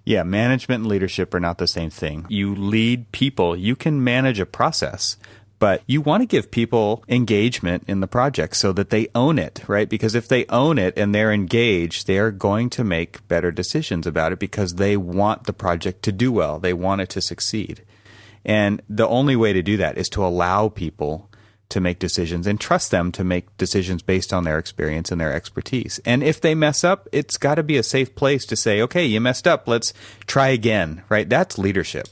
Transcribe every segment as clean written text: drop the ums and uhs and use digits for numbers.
Yeah, management and leadership are not the same thing. You lead people. You can manage a process, but you want to give people engagement in the project so that they own it, right? Because if they own it and they're engaged, they're going to make better decisions about it because they want the project to do well. They want it to succeed. And the only way to do that is to allow people to make decisions and trust them to make decisions based on their experience and their expertise. And if they mess up, it's got to be a safe place to say, okay, you messed up, let's try again, right? That's leadership.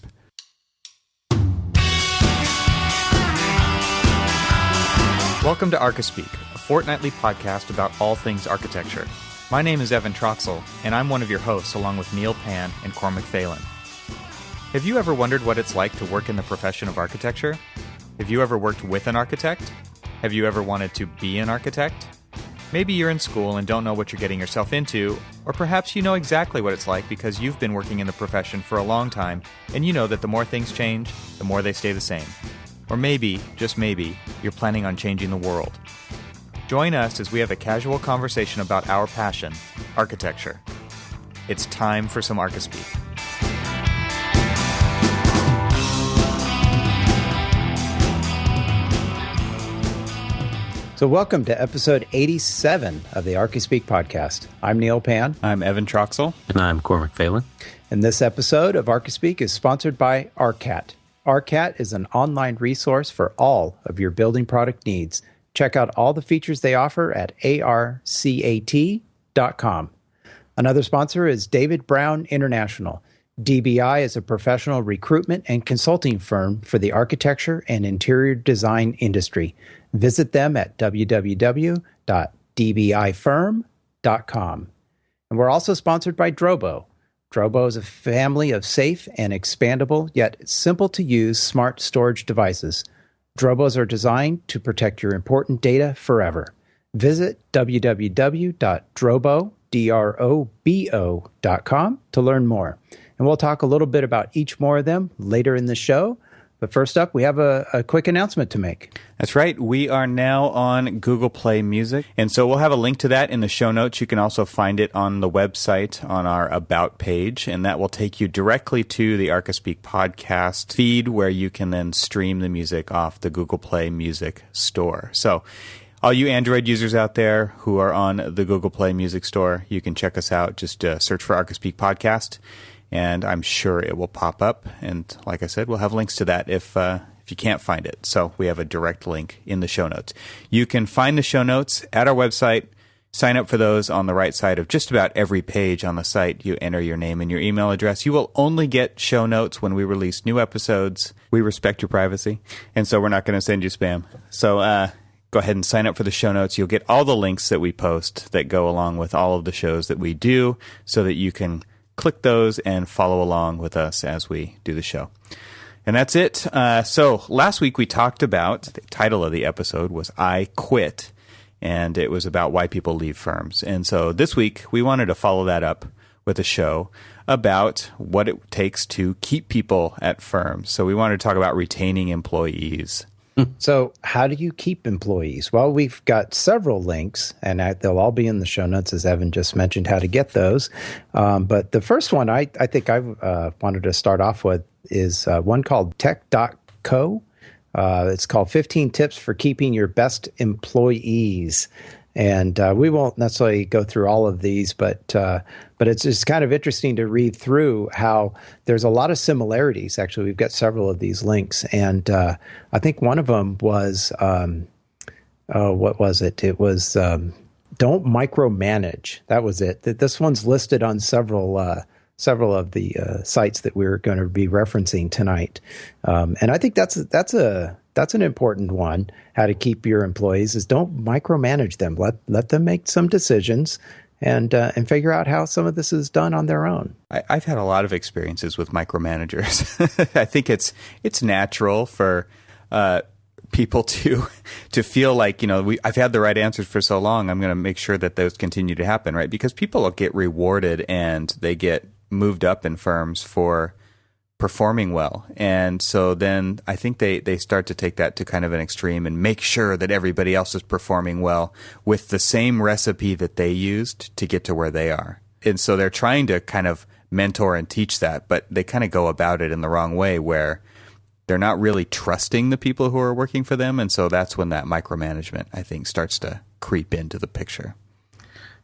Welcome to ArchiSpeak, a fortnightly podcast about all things architecture. My name is Evan Troxel, and I'm one of your hosts along with Neil Pan and Cormac Phelan. Have you ever wondered what it's like to work in the profession of architecture? Have you ever worked with an architect? Have you ever wanted to be an architect? Maybe you're in school and don't know what you're getting yourself into, or perhaps you know exactly what it's like because you've been working in the profession for a long time, and you know that the more things change, the more they stay the same. Or maybe, just maybe, you're planning on changing the world. Join us as we have a casual conversation about our passion, architecture. It's time for some ArchiSpeak. So welcome to episode 87 of the ArchiSpeak podcast. I'm Neil Pan. I'm Evan Troxel. And I'm Cormac Phelan. And this episode of ArchiSpeak is sponsored by ARCAT. ARCAT is an online resource for all of your building product needs. Check out all the features they offer at arcat.com. Another sponsor is David Brown International. DBI is a professional recruitment and consulting firm for the architecture and interior design industry. Visit them at www.dbifirm.com. And we're also sponsored by Drobo. Drobo is a family of safe and expandable, yet simple-to-use smart storage devices. Drobos are designed to protect your important data forever. Visit www.drobo.com to learn more. And we'll talk a little bit about each more of them later in the show. But first up, we have a quick announcement to make. That's right. We are now on Google Play Music. And so we'll have a link to that in the show notes. You can also find it on the website on our About page. And that will take you directly to the ArchiSpeak podcast feed where you can then stream the music off the Google Play Music store. So all you Android users out there who are on the Google Play Music store, you can check us out. Just search for ArchiSpeak podcast. And I'm sure it will pop up. And like I said, we'll have links to that if you can't find it. So we have a direct link in the show notes. You can find the show notes at our website. Sign up for those on the right side of just about every page on the site. You enter your name and your email address. You will only get show notes when we release new episodes. We respect your privacy, and so we're not going to send you spam. So go ahead and sign up for the show notes. You'll get all the links that we post that go along with all of the shows that we do so that you can click those and follow along with us as we do the show. And that's it. So last week we talked about, the title of the episode was I Quit, and it was about why people leave firms. And so this week we wanted to follow that up with a show about what it takes to keep people at firms. So we wanted to talk about retaining employees. So how do you keep employees? Well, we've got several links, and they'll all be in the show notes, as Evan just mentioned how to get those. But the first one I think I wanted to start off with is one called tech.co. It's called 15 Tips for Keeping Your Best Employees. And we won't necessarily go through all of these, but it's just kind of interesting to read through how there's a lot of similarities. Actually, we've got several of these links, and I think one of them was what was it? It was don't micromanage. That was it. This one's listed on several of the sites that we're going to be referencing tonight, and I think that's an important one. How to keep your employees is don't micromanage them. Let them make some decisions and figure out how some of this is done on their own. I've had a lot of experiences with micromanagers. I think it's natural for people to feel like, I've had the right answers for so long. I'm going to make sure that those continue to happen, right? Because people get rewarded and they get moved up in firms for performing well. And so then I think they start to take that to kind of an extreme and make sure that everybody else is performing well with the same recipe that they used to get to where they are. And so they're trying to kind of mentor and teach that, but they kind of go about it in the wrong way where they're not really trusting the people who are working for them. And so that's when that micromanagement, I think, starts to creep into the picture.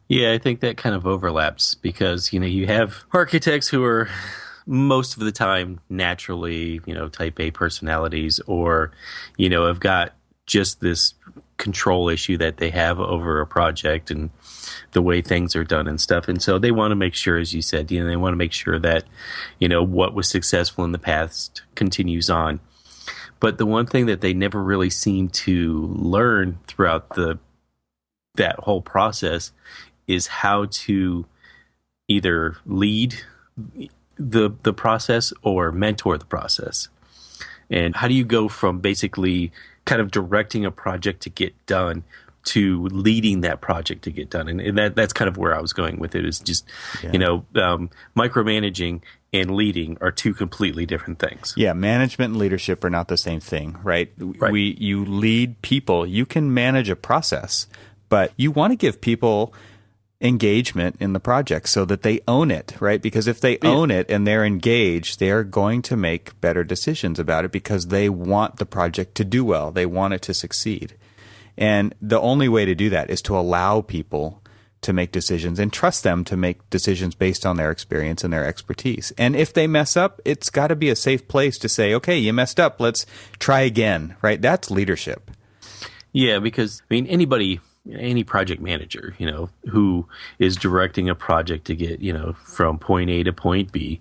Yeah, I think that kind of overlaps because, you have architects who are most of the time naturally, type A personalities or, have got just this control issue that they have over a project and the way things are done and stuff. And so they want to make sure, as you said, they want to make sure that, what was successful in the past continues on. But the one thing that they never really seem to learn throughout that whole process is how to either lead the process or mentor the process. And how do you go from basically kind of directing a project to get done to leading that project to get done? And that's kind of where I was going with it, is just, micromanaging and leading are two completely different things. Yeah, management and leadership are not the same thing, right? You lead people. You can manage a process, but you want to give people engagement in the project so that they own it, right? Because if they own it and they're engaged, they are going to make better decisions about it because they want the project to do well. They want it to succeed. And the only way to do that is to allow people to make decisions and trust them to make decisions based on their experience and their expertise. And if they mess up, it's got to be a safe place to say, okay, you messed up, let's try again, right? That's leadership. Yeah, because, any project manager, who is directing a project to get, from point A to point B,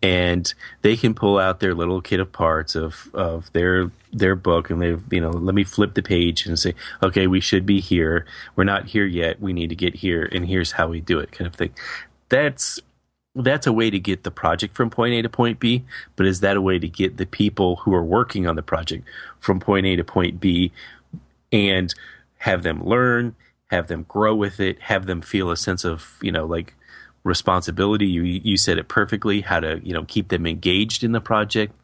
and they can pull out their little kit of parts of their book, and they, let me flip the page and say, okay, we should be here. We're not here yet. We need to get here, and here's how we do it, kind of thing. That's a way to get the project from point A to point B, but is that a way to get the people who are working on the project from point A to point B and have them learn, have them grow with it, have them feel a sense of, responsibility? You said it perfectly, how to, keep them engaged in the project.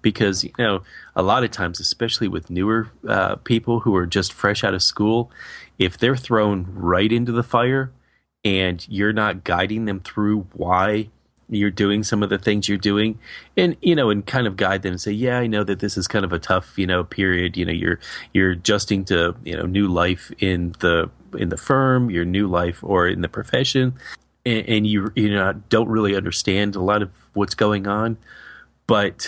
Because, a lot of times, especially with newer people who are just fresh out of school, if they're thrown right into the fire and you're not guiding them through why you're doing some of the things you're doing, and and kind of guide them and say, yeah, I know that this is kind of a tough period, you're adjusting to new life in the firm, your new life or in the profession, and you don't really understand a lot of what's going on, but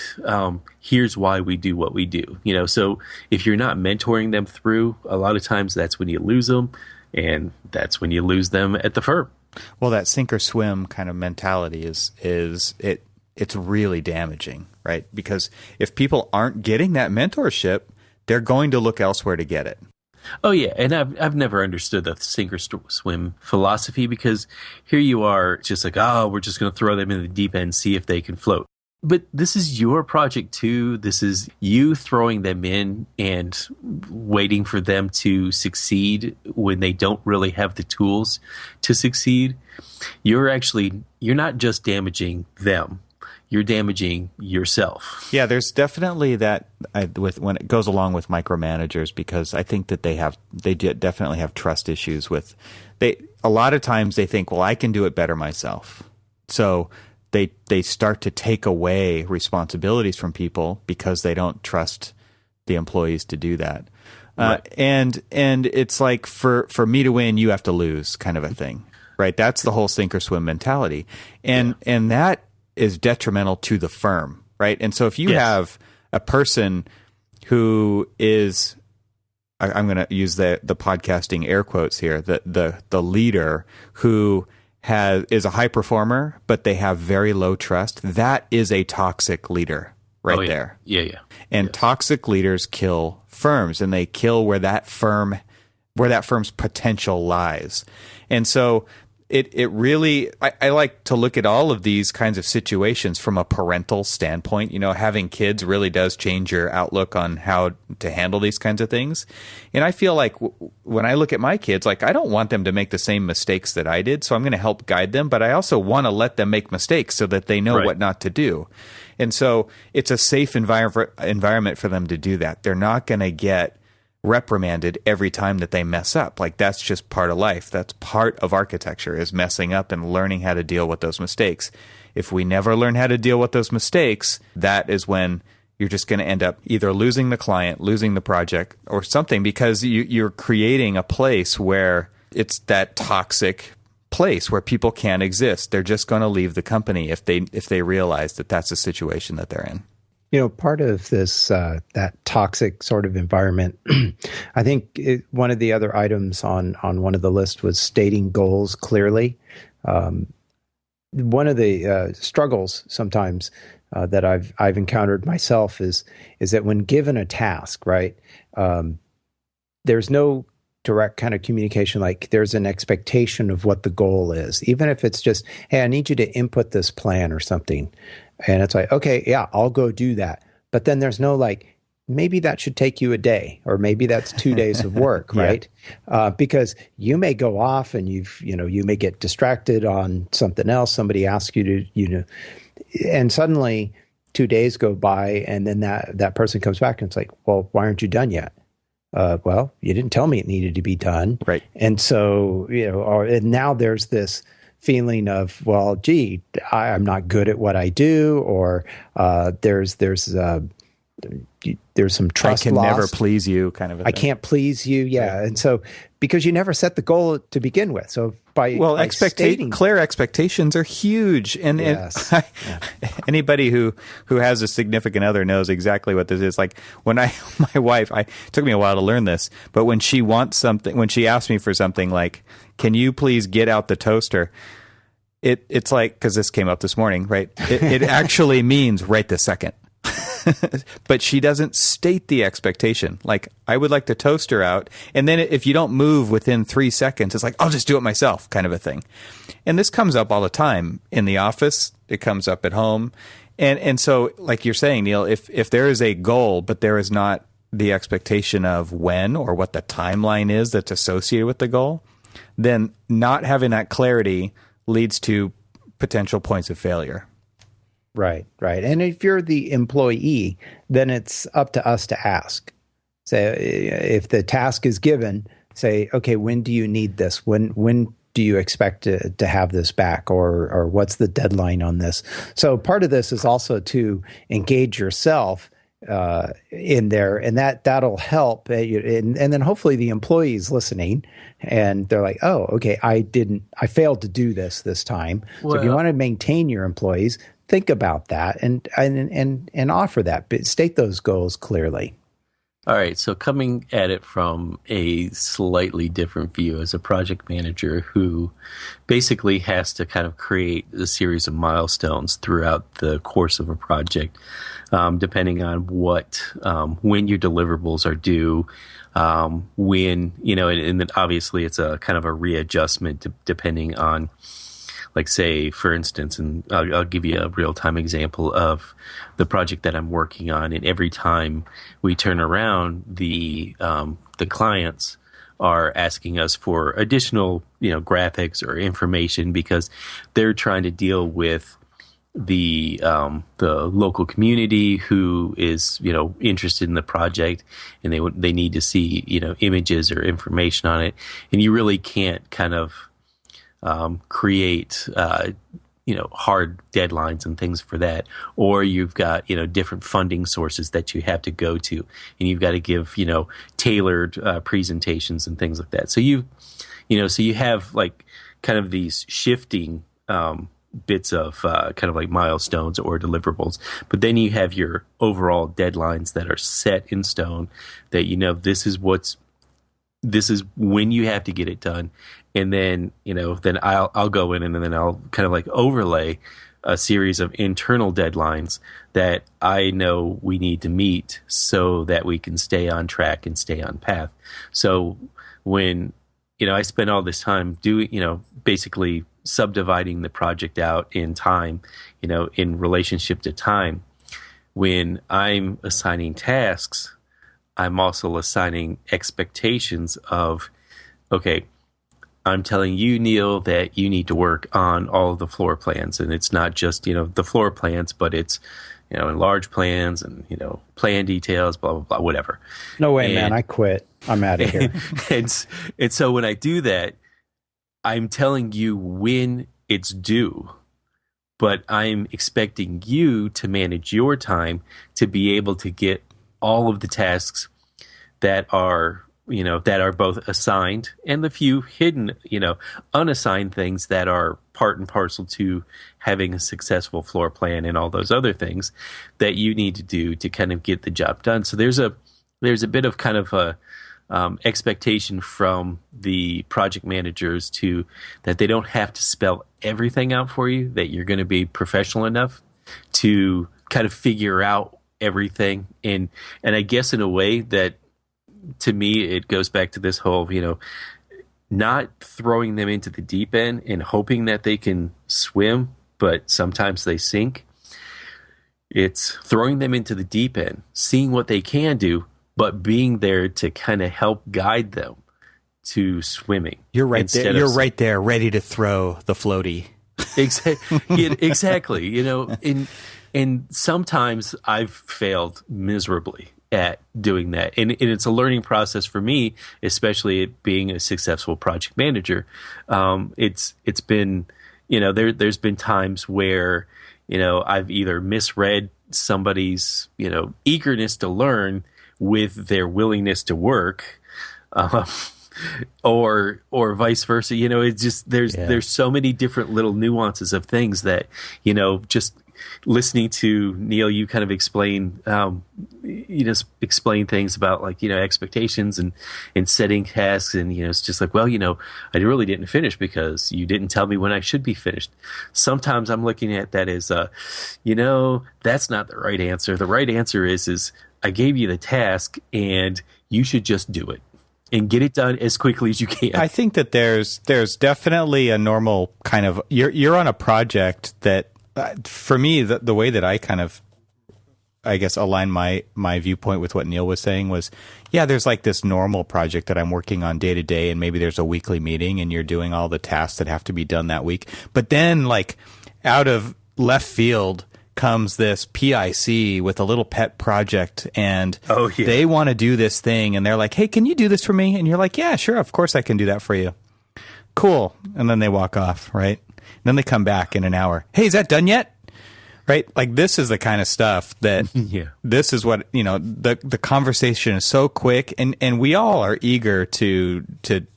here's why we do what we do. So if you're not mentoring them through, a lot of times that's when you lose them, and that's when you lose them at the firm. Well, that sink or swim kind of mentality it's really damaging, right? Because if people aren't getting that mentorship, they're going to look elsewhere to get it. Oh yeah, and I've never understood the sink or swim philosophy, because here you are just like, we're just going to throw them in the deep end, see if they can float. But this is your project too. This is you throwing them in and waiting for them to succeed when they don't really have the tools to succeed. You're not just damaging them. You're damaging yourself. Yeah, there's definitely that when it goes along with micromanagers, because I think that they definitely have trust issues with. A lot of times they think, well, I can do it better myself. So they start to take away responsibilities from people because they don't trust the employees to do that. Right. And it's like for me to win, you have to lose, kind of a thing, right? That's the whole sink or swim mentality, and that is detrimental to the firm, right? And so if you have a person who is, I'm going to use the podcasting air quotes here, the leader who is a high performer, but they have very low trust, that is a toxic leader there. Yeah. And toxic leaders kill firms, and they kill where that firm's potential lies. And so it really, I like to look at all of these kinds of situations from a parental standpoint. Having kids really does change your outlook on how to handle these kinds of things. And I feel like when I look at my kids, like, I don't want them to make the same mistakes that I did, so I'm going to help guide them, but I also want to let them make mistakes so that they know what not to do. And so it's a safe environment for them to do that. They're not going to get reprimanded every time that they mess up. Like, that's just part of life. That's part of architecture, is messing up and learning how to deal with those mistakes. If we never learn how to deal with those mistakes, that is when you're just going to end up either losing the client, losing the project, or something, because you're creating a place where it's that toxic place where people can't exist. They're just going to leave the company if they realize that that's the situation that they're in. You know, part of this, that toxic sort of environment, I think one of the other items on one of the list was stating goals clearly. One of the struggles sometimes that I've encountered myself is that when given a task, right, there's no direct kind of communication. Like, there's an expectation of what the goal is, even if it's just, hey, I need you to input this plan or something. And it's like, okay, yeah, I'll go do that. But then there's no like, maybe that should take you a day, or maybe that's 2 days of work, right? Because you may go off and you may get distracted on something else. Somebody asks you to, and suddenly 2 days go by, and then that person comes back and it's like, well, why aren't you done yet? Well, you didn't tell me it needed to be done. Right. And so, and now there's this feeling of, well, gee, I'm not good at what I do, or there's some trust I can loss. never please you, kind of a thing. I can't please you, yeah. Right. And so, because you never set the goal to begin with, so by stating, clear expectations are huge, and, yes. Anybody who has a significant other knows exactly what this is. Like, when my wife, it took me a while to learn this, but when she wants something, when she asks me for something like, "Can you please get out the toaster?" It's like, because this came up this morning, right? It actually means right this second. But she doesn't state the expectation. Like, I would like the toaster out, and then if you don't move within 3 seconds, it's like, I'll just do it myself, kind of a thing. And this comes up all the time in the office. It comes up at home. And so, like you're saying, Neil, if there is a goal, but there is not the expectation of when or what the timeline is that's associated with the goal, then not having that clarity leads to potential points of failure. Right. And if you're the employee, then it's up to us to ask. Say, if the task is given, say, okay, when do you need this? When do you expect to have this back? Or what's the deadline on this? So part of this is also to engage yourself in there, and that'll help. And then hopefully the employee's listening, and they're like, oh, okay, I failed to do this time. So if you want to maintain your employees, think about that and offer that, but state those goals clearly. All right, so coming at it from a slightly different view as a project manager who basically has to kind of create a series of milestones throughout the course of a project, depending on when your deliverables are due, when, and then obviously it's a kind of a readjustment depending on, like, say, for instance, and I'll give you a real-time example of the project that I'm working on. And every time we turn around, the clients are asking us for additional, graphics or information, because they're trying to deal with the local community who is, interested in the project, and they need to see, images or information on it. And you really can't kind of create, hard deadlines and things for that. Or you've got, different funding sources that you have to go to, and you've got to give, tailored presentations and things like that. So you have like kind of these shifting bits of kind of like milestones or deliverables. But then you have your overall deadlines that are set in stone, that, this is when you have to get it done. And then, then I'll go in and then I'll kind of like overlay a series of internal deadlines that I know we need to meet so that we can stay on track and stay on path. So when, I spend all this time doing, basically subdividing the project out in time, in relationship to time, when I'm assigning tasks, I'm also assigning expectations of, okay, I'm telling you, Neil, that you need to work on all of the floor plans. And it's not just, the floor plans, but it's, enlarge plans and, plan details, blah, blah, blah, whatever. No way, man. I quit. I'm out of here. And so when I do that, I'm telling you when it's due, but I'm expecting you to manage your time to be able to get all of the tasks that are both assigned and the few hidden, unassigned things that are part and parcel to having a successful floor plan and all those other things that you need to do to kind of get the job done. So there's a bit of kind of a expectation from the project managers that they don't have to spell everything out for you, that you're going to be professional enough to kind of figure out everything. And I guess in a way that, to me, it goes back to this whole, not throwing them into the deep end and hoping that they can swim, but sometimes they sink. It's throwing them into the deep end, seeing what they can do, but being there to kind of help guide them to swimming. You're right there. You're right there, ready to throw the floaty. Exactly. And sometimes I've failed miserably at doing that. And it's a learning process for me, especially being a successful project manager. It's been, there's been times where, I've either misread somebody's, eagerness to learn with their willingness to work, or vice versa. It's just, there's so many different little nuances of things that, just listening to Neil, you kind of explain things about expectations and setting tasks. And, it's just like, well, I really didn't finish because you didn't tell me when I should be finished. Sometimes I'm looking at that as, that's not the right answer. The right answer is I gave you the task and you should just do it and get it done as quickly as you can. I think that there's definitely a normal kind of, you're on a project that, for me, the way that I kind of, I guess, align my viewpoint with what Neil was saying was, there's like this normal project that I'm working on day to day, and maybe there's a weekly meeting and you're doing all the tasks that have to be done that week. But then, like, out of left field comes this PIC with a little pet project, and they want to do this thing, and they're like, hey, can you do this for me? And you're like, yeah, sure, of course I can do that for you. Cool. And then they walk off, right? Then they come back in an hour. Hey, is that done yet? Right? Like, this is the kind of stuff that this is what, the conversation is so quick, and we all are eager to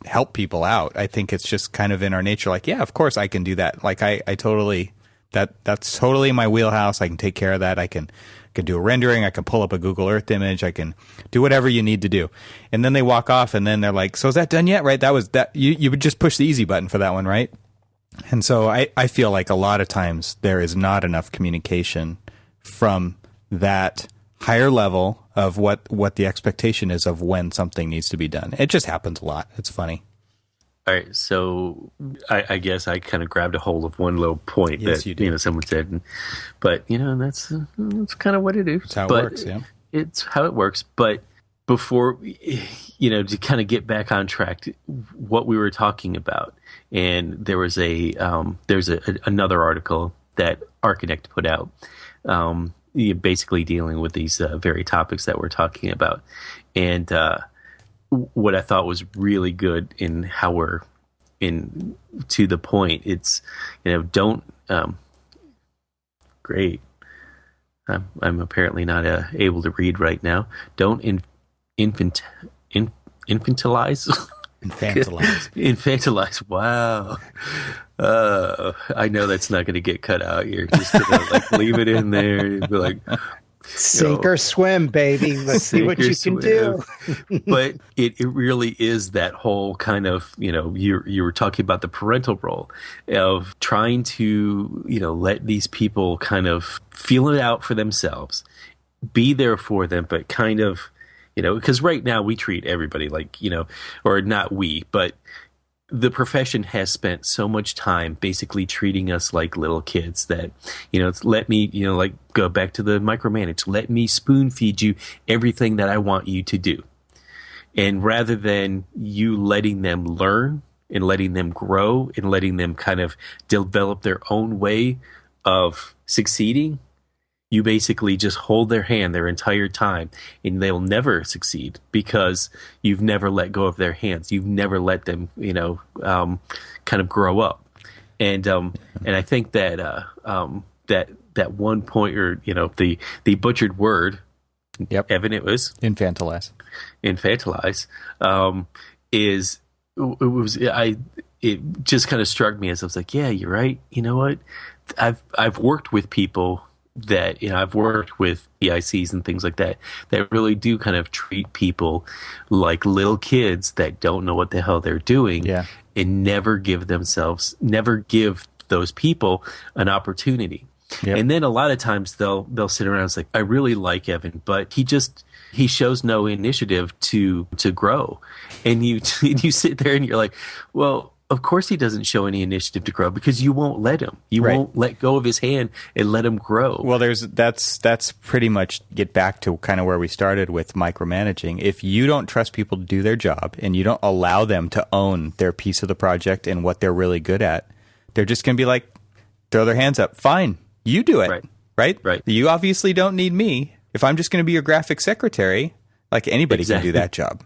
help people out. I think it's just kind of in our nature. Like, yeah, of course I can do that. Like, I totally, that's totally my wheelhouse. I can take care of that. I can do a rendering. I can pull up a Google Earth image. I can do whatever you need to do. And then they walk off, and then they're like, so is that done yet? Right? That was that. You would just push the easy button for that one, right? And so I feel like a lot of times there is not enough communication from that higher level of what the expectation is of when something needs to be done. It just happens a lot. It's funny. All right, so I guess I kind of grabbed a hold of one little point that someone said, but that's kind of what it is. It's how it works. Yeah, it's how it works. But before to kind of get back on track, what we were talking about, and there was there's another article that Archinect put out, basically dealing with these very topics that we're talking about, and what I thought was really good in how we're to the point. It's don't great. I'm apparently not able to read right now. Don't infantilize. Infantilize. Wow. I know that's not going to get cut out. You're just going to leave it in there and be like, sink or swim, baby. Let's see what you can do. But it really is that whole kind of, you were talking about the parental role of trying to, let these people kind of feel it out for themselves, be there for them, but kind of, because right now we treat everybody like, or not we, but the profession has spent so much time basically treating us like little kids that, it's let me, go back to the micromanage. Let me spoon feed you everything that I want you to do. And rather than you letting them learn and letting them grow and letting them kind of develop their own way of succeeding, you basically just hold their hand their entire time, and they'll never succeed because you've never let go of their hands. You've never let them, kind of grow up. And I think that that one point, or the butchered word, Yep. Evan, it was Infantilize. Is it just kind of struck me as I was like, yeah, you're right. You know what? I've worked with people that, I've worked with EICs and things like that really do kind of treat people like little kids that don't know what the hell they're doing, Yeah. and never give those people an opportunity. Yep. And then a lot of times they'll sit around and say, I really like Evan, but he shows no initiative to grow. And you sit there and you're like, well, of course he doesn't show any initiative to grow because you won't let him. You Right. won't let go of his hand and let him grow. Well, that's pretty much get back to kind of where we started with micromanaging. If you don't trust people to do their job and you don't allow them to own their piece of the project and what they're really good at, they're just going to be like, throw their hands up. Fine, you do it. Right? Right. You obviously don't need me. If I'm just going to be your graphic secretary, like anybody can do that job.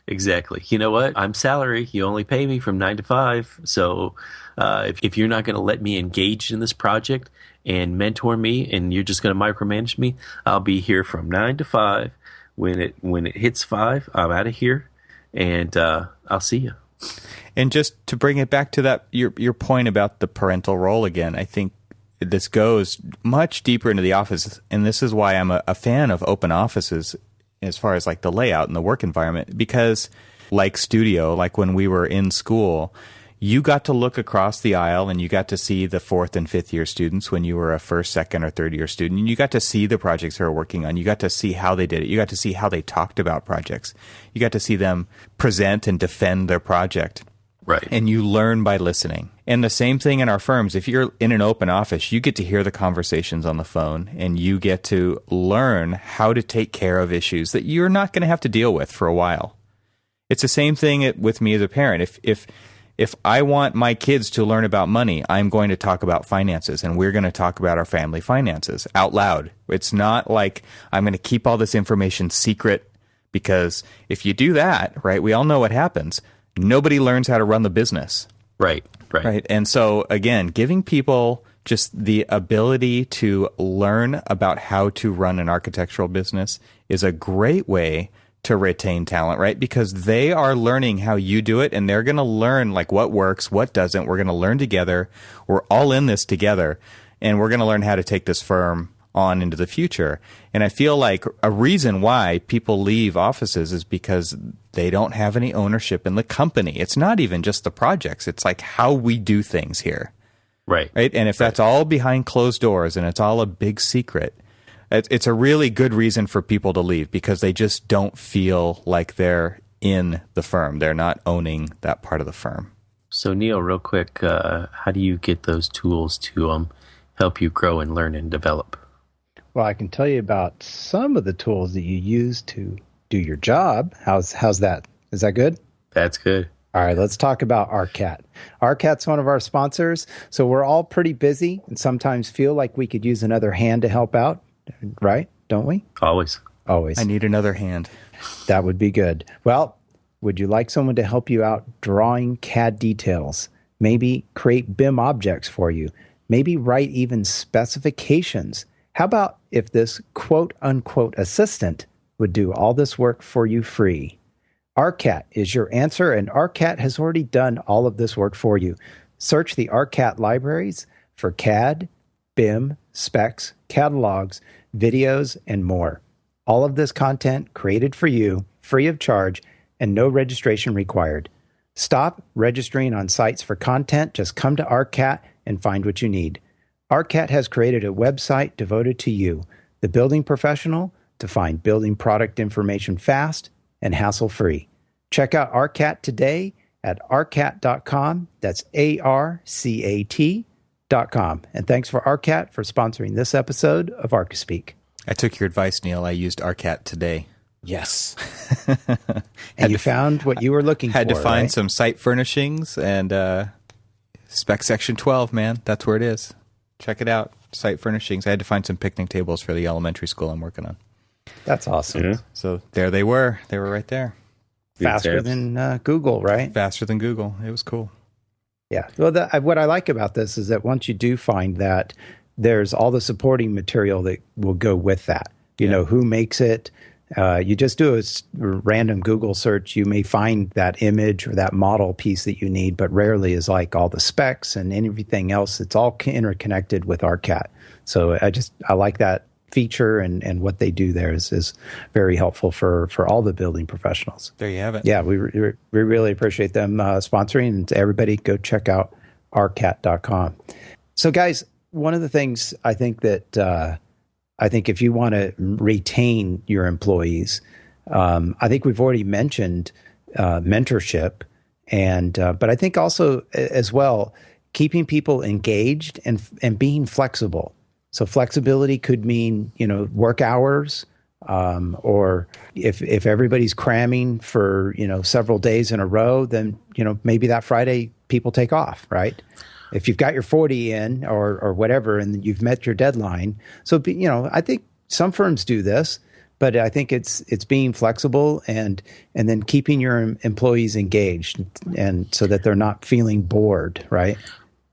Exactly. You know what? I'm salary. You only pay me from 9 to 5. So if you're not going to let me engage in this project and mentor me, and you're just going to micromanage me, I'll be here from 9 to 5. When it hits 5, I'm out of here, and I'll see you. And just to bring it back to that, your point about the parental role again, I think this goes much deeper into the office, and this is why I'm a fan of open offices as far as like the layout and the work environment, because like studio, like when we were in school, you got to look across the aisle and you got to see the 4th and 5th year students when you were a 1st, 2nd, or 3rd year student. And you got to see the projects they were working on. You got to see how they did it. You got to see how they talked about projects. You got to see them present and defend their project. Right. And you learn by listening. And the same thing in our firms. If you're in an open office, you get to hear the conversations on the phone, and you get to learn how to take care of issues that you're not going to have to deal with for a while. It's the same thing with me as a parent. If I want my kids to learn about money, I'm going to talk about finances, and we're going to talk about our family finances out loud. It's not like I'm going to keep all this information secret, because if you do that, right, we all know what happens. Nobody learns how to run the business. Right. And so, again, giving people just the ability to learn about how to run an architectural business is a great way to retain talent, right? Because they are learning how you do it, and they're going to learn like what works, what doesn't. We're going to learn together. We're all in this together, and we're going to learn how to take this firm on into the future. And I feel like a reason why people leave offices is because they don't have any ownership in the company. It's not even just the projects. It's like how we do things here. Right. And if that's all behind closed doors and it's all a big secret, it's a really good reason for people to leave, because they just don't feel like they're in the firm. They're not owning that part of the firm. So, Neil, real quick, how do you get those tools to help you grow and learn and develop? Well, I can tell you about some of the tools that you use to do your job. How's that? Is that good? That's good. All right, let's talk about ARCAT. ARCAT's one of our sponsors, so we're all pretty busy and sometimes feel like we could use another hand to help out, right? Don't we? Always. I need another hand. That would be good. Well, would you like someone to help you out drawing CAD details? Maybe create BIM objects for you? Maybe write even specifications? How about if this quote-unquote assistant would do all this work for you free? ARCAT is your answer, and ARCAT has already done all of this work for you. Search the ARCAT libraries for CAD, BIM, specs, catalogs, videos, and more. All of this content created for you, free of charge, and no registration required. Stop registering on sites for content. Just come to ARCAT and find what you need. ARCAT has created a website devoted to you, the building professional, to find building product information fast and hassle-free. Check out ARCAT today at arcat.com. That's ARCAT.com. And thanks for ARCAT for sponsoring this episode of ArchiSpeak. I took your advice, Neil. I used ARCAT today. Yes. And you found what you were looking for. Had to find right? some site furnishings and spec section 12, man. That's where it is. Check it out. site furnishings. I had to find some picnic tables for the elementary school I'm working on. That's awesome. Yeah. So there they were. They were right there. Faster than Google, right? Faster than Google. It was cool. Yeah. Well, what I like about this is that once you do find that, there's all the supporting material that will go with that. You know, who makes it. You just do a random Google search. You may find that image or that model piece that you need, but rarely is like all the specs and everything else. It's all interconnected with ARCAT. So I like that feature, and what they do there is very helpful for all the building professionals. There you have it. Yeah, we really appreciate them sponsoring, and everybody go check out arcat.com. So guys, one of the things I think that I think if you want to retain your employees, I think we've already mentioned mentorship, but I think also as well, keeping people engaged and being flexible. So flexibility could mean, work hours, or if everybody's cramming for, several days in a row, then, maybe that Friday people take off, right? If you've got your 40 in or whatever, and you've met your deadline. So, I think some firms do this, but I think it's being flexible and then keeping your employees engaged, and so that they're not feeling bored, right?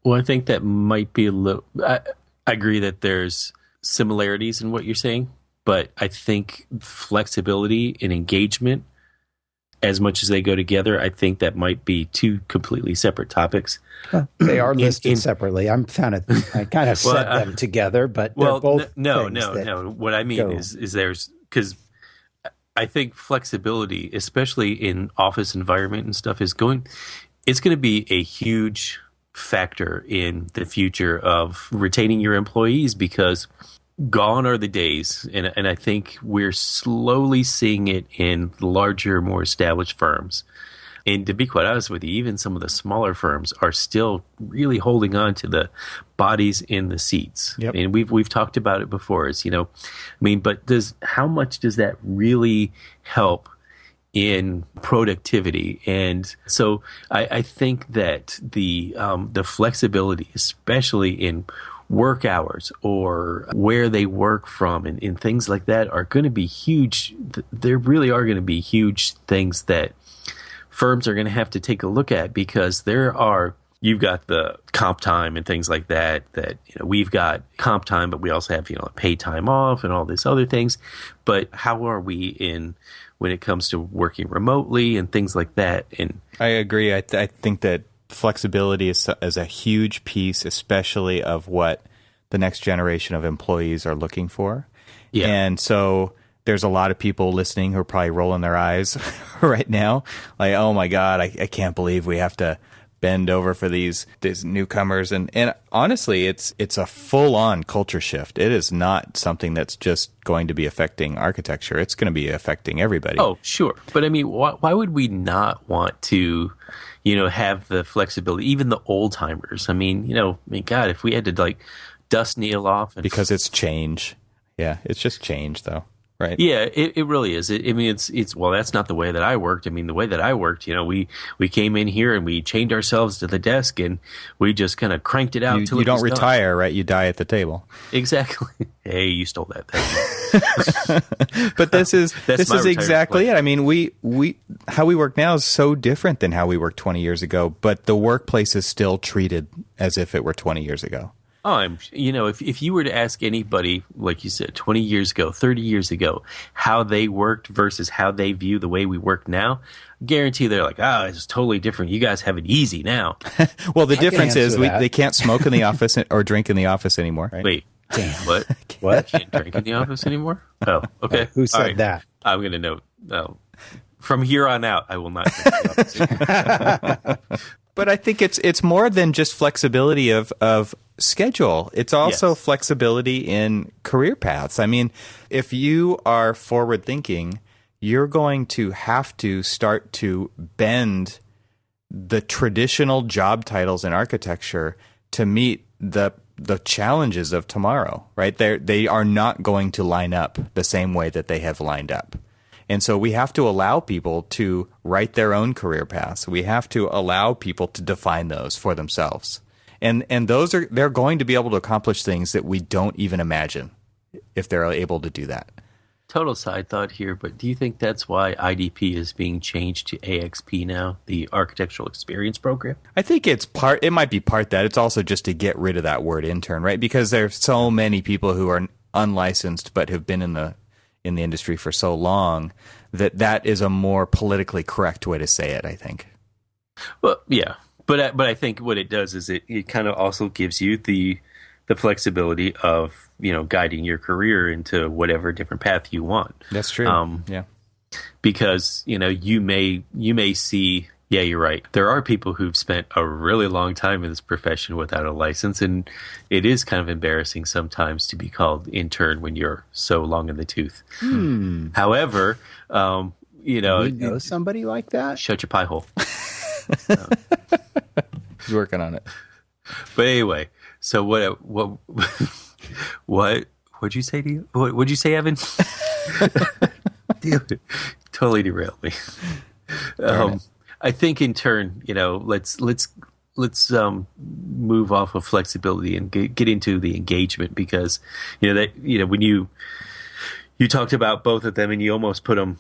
Well, I think that might be a little. I agree that there's similarities in what you're saying, but I think flexibility and engagement, as much as they go together, I think that might be two completely separate topics. Well, they are listed separately. I kind of set them together, but they're both no. What I mean is there's, because I think flexibility, especially in office environment and stuff, it's going to be a huge factor in the future of retaining your employees, because gone are the days, and I think we're slowly seeing it in larger, more established firms. And to be quite honest with you, even some of the smaller firms are still really holding on to the bodies in the seats. Yep. And we've talked about it before. But how much does that really help in productivity? And so I think that the flexibility, especially in work hours or where they work from and things like that, are going to be huge. There really are going to be huge things that firms are going to have to take a look at, because you've got the comp time and things like that we've got comp time, but we also have, paid time off and all these other things. But how are we when it comes to working remotely and things like that? And I agree. I think that flexibility is a huge piece, especially of what the next generation of employees are looking for. Yeah. And so there's a lot of people listening who are probably rolling their eyes right now, like, oh my God, I can't believe we have to bend over for these newcomers. And honestly, it's a full-on culture shift. It is not something that's just going to be affecting architecture. It's going to be affecting everybody. Oh, sure. But I mean, why would we not want to, have the flexibility, even the old timers? I mean, God, if we had to dust Neil off. Because it's change. Yeah, it's just change though. Right. Yeah, it really is. It's well, that's not the way that I worked. I mean, the way that I worked, we came in here and we chained ourselves to the desk and we just kind of cranked it out until you don't retire, right? You die at the table. Exactly. Hey, you stole that. Thank But this is exactly it. I mean, we how we work now is so different than how we worked 20 years ago, but the workplace is still treated as if it were 20 years ago. If you were to ask anybody, like you said, 20 years ago, 30 years ago, how they worked versus how they view the way we work now, guarantee they're like, it's totally different. You guys have it easy now. Well, the difference is they can't smoke in the office or drink in the office anymore. Right? Wait, damn, what? What? Can't drink in the office anymore? Oh, okay. Who said that? I'm going to note. From here on out, I will not drink in the office anymore. But I think it's more than just flexibility of schedule. It's also flexibility in career paths. I mean, if you are forward thinking, you're going to have to start to bend the traditional job titles in architecture to meet the challenges of tomorrow, right? They are not going to line up the same way that they have lined up. And so we have to allow people to write their own career paths. We have to allow people to define those for themselves. And they're going to be able to accomplish things that we don't even imagine if they're able to do that. Total side thought here, but do you think that's why IDP is being changed to AXP now, the Architectural Experience Program? I think it might be part that. It's also just to get rid of that word intern, right? Because there's so many people who are unlicensed but have been in the industry for so long that is a more politically correct way to say it, I think. Well, yeah. But I think what it does is it kind of also gives you the flexibility of, guiding your career into whatever different path you want. That's true. Yeah. Because, you may see, yeah, you're right. There are people who've spent a really long time in this profession without a license, and it is kind of embarrassing sometimes to be called intern when you're so long in the tooth. However, you know somebody like that? Shut your pie hole. He's working on it. But anyway, so what'd you say to you? What'd you say, Evan? Totally derailed me. I think in turn, let's move off of flexibility and get into the engagement, because when you talked about both of them and you almost put them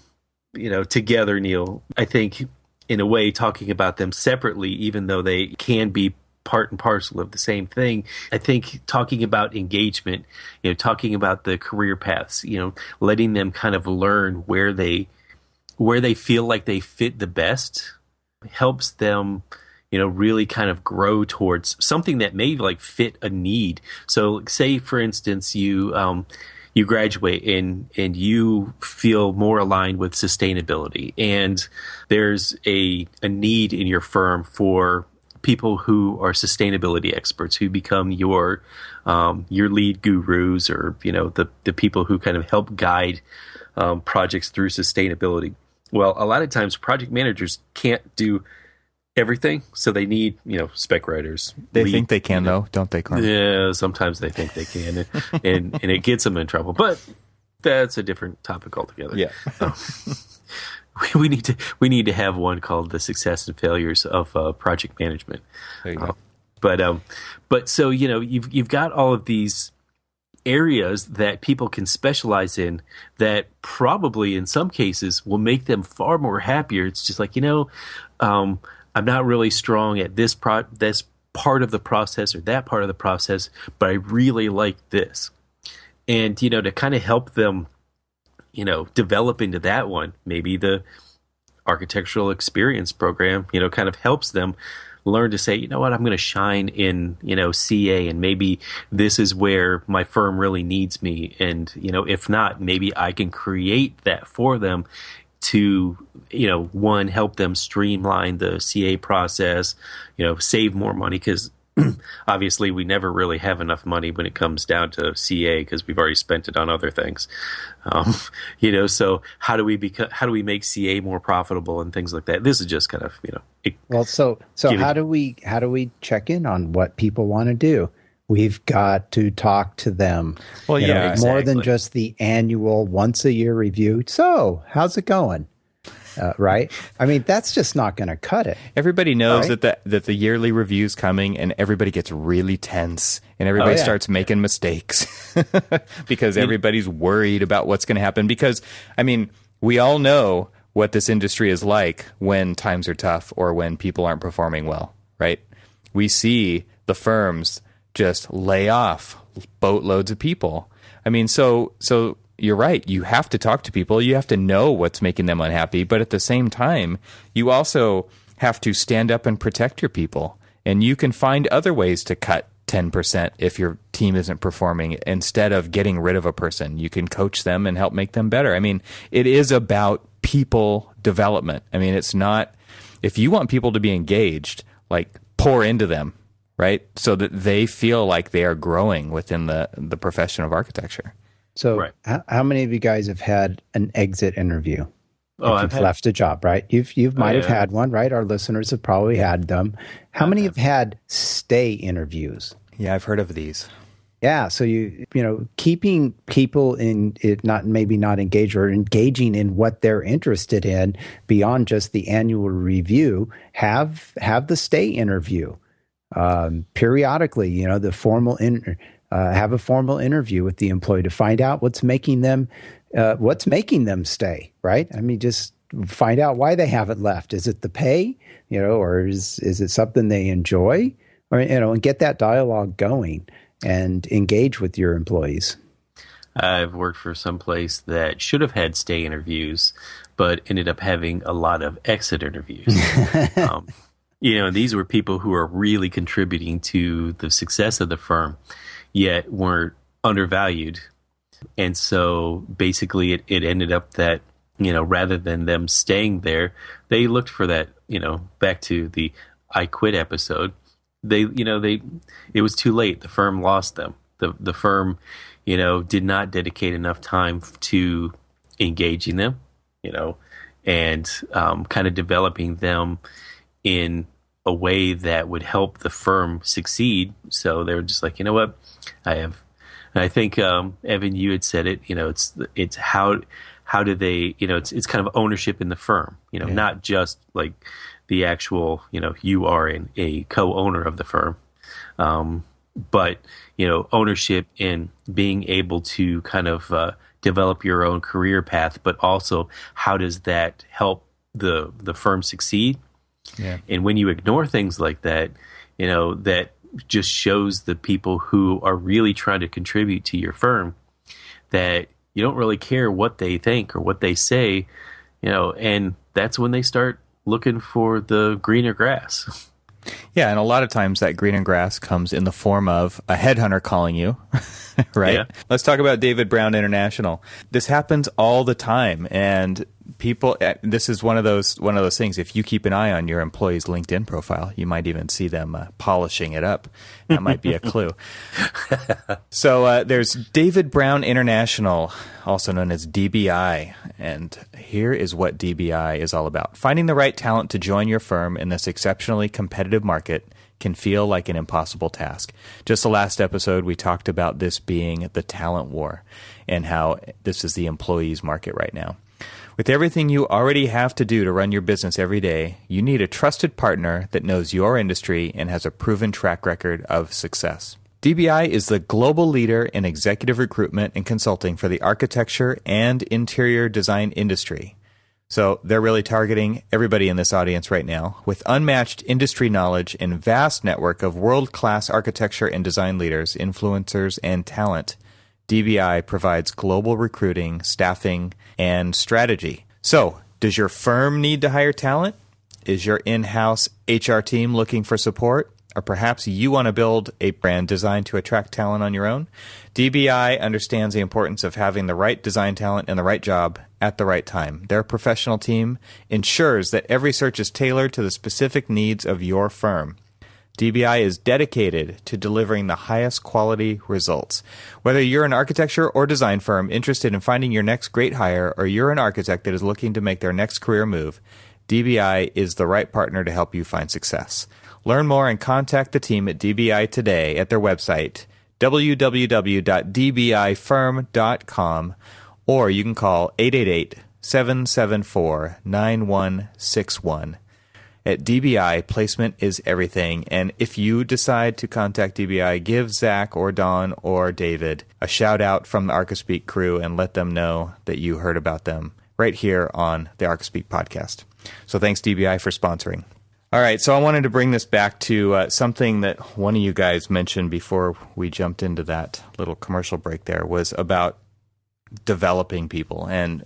together, Neil. I think in a way talking about them separately, even though they can be part and parcel of the same thing. I think talking about engagement, talking about the career paths, letting them kind of learn where they feel like they fit the best helps them, really kind of grow towards something that may fit a need. So say, for instance, you graduate and you feel more aligned with sustainability, and there's a need in your firm for people who are sustainability experts, who become your lead gurus, or the people who kind of help guide projects through sustainability. Well, a lot of times project managers can't do everything, so they need spec writers. They think they can, though, don't they, Carmen? Yeah, sometimes they think they can, and it gets them in trouble. But that's a different topic altogether. Yeah. We need to have one called the success and failures of project management. There you go. But so you've got all of these areas that people can specialize in that probably in some cases will make them far more happier. It's just like I'm not really strong at this part of the process or that part of the process, but I really like this, and to kind of help them develop into that one. Maybe the Architectural Experience Program, kind of helps them learn to say, I'm going to shine in, CA, and maybe this is where my firm really needs me. And, if not, maybe I can create that for them to, one, help them streamline the CA process, save more money, because obviously we never really have enough money when it comes down to CA, because we've already spent it on other things. So how do we make CA more profitable and things like that? This is just kind of, so how do we check in on what people want to do? We've got to talk to them. Well, yeah, exactly. More than just the annual once a year review. So how's it going? Right? I mean, that's just not going to cut it. Everybody knows that the yearly review's coming, and everybody gets really tense, and everybody starts making mistakes because everybody's worried about what's going to happen. Because, I mean, we all know what this industry is like when times are tough or when people aren't performing well, right? We see the firms just lay off boatloads of people. I mean, so you're right. You have to talk to people. You have to know what's making them unhappy. But at the same time, you also have to stand up and protect your people. And you can find other ways to cut 10% if your team isn't performing. Instead of getting rid of a person, you can coach them and help make them better. I mean, it is about people development. I mean, it's not, if you want people to be engaged, pour into them, right? So that they feel like they are growing within the profession of architecture. So how many of you guys have had an exit interview? I've left a job, right? You might have had one, right? Our listeners have probably had them. How many have had stay interviews? Yeah, I've heard of these. Yeah, so keeping people in it, not engaged, or engaging in what they're interested in beyond just the annual review. Have the stay interview. Periodically, the have a formal interview with the employee to find out what's making them stay, right? I mean, just find out why they haven't left. Is it the pay, or is it something they enjoy, or, and get that dialogue going and engage with your employees. I've worked for some place that should have had stay interviews, but ended up having a lot of exit interviews. These were people who are really contributing to the success of the firm, yet weren't undervalued. And so basically it ended up that, rather than them staying there, they looked for that, back to the I Quit episode. It was too late. The firm lost them. The firm, did not dedicate enough time to engaging them, and kind of developing them in a way that would help the firm succeed. So they were just like, what, and I think, Evan, you had said it, it's how do they, it's kind of ownership in the firm, not just like the actual, you are a co-owner of the firm, but, ownership in being able to kind of develop your own career path, but also how does that help the firm succeed? Yeah. And when you ignore things like that, that just shows the people who are really trying to contribute to your firm that you don't really care what they think or what they say, and that's when they start looking for the greener grass. Yeah, and a lot of times that greener grass comes in the form of a headhunter calling you, right? Yeah. Let's talk about David Brown International. This happens all the time, and people. This is one of those things. If you keep an eye on your employee's LinkedIn profile, you might even see them polishing it up. That might be a clue. So there's David Brown International, also known as DBI, and here is what DBI is all about. Finding the right talent to join your firm in this exceptionally competitive market can feel like an impossible task. Just the last episode, we talked about this being the talent war and how this is the employees market right now. With everything you already have to do to run your business every day, you need a trusted partner that knows your industry and has a proven track record of success. DBI is the global leader in executive recruitment and consulting for the architecture and interior design industry. So they're really targeting everybody in this audience right now. With unmatched industry knowledge and vast network of world-class architecture and design leaders, influencers, and talent, DBI provides global recruiting, staffing, and strategy. So, does your firm need to hire talent? Is your in-house HR team looking for support? Or perhaps you want to build a brand designed to attract talent on your own? DBI understands the importance of having the right design talent in the right job at the right time. Their professional team ensures that every search is tailored to the specific needs of your firm. DBI is dedicated to delivering the highest quality results. Whether you're an architecture or design firm interested in finding your next great hire, or you're an architect that is looking to make their next career move, DBI is the right partner to help you find success. Learn more and contact the team at DBI today at their website, www.dbifirm.com, or you can call 888-774-9161. At DBI, placement is everything, and if you decide to contact DBI, give Zach or Don or David a shout-out from the ArcaSpeak crew and let them know that you heard about them right here on the ArcaSpeak podcast. So thanks, DBI, for sponsoring. All right, so I wanted to bring this back to something that one of you guys mentioned before we jumped into that little commercial break there, was about developing people. And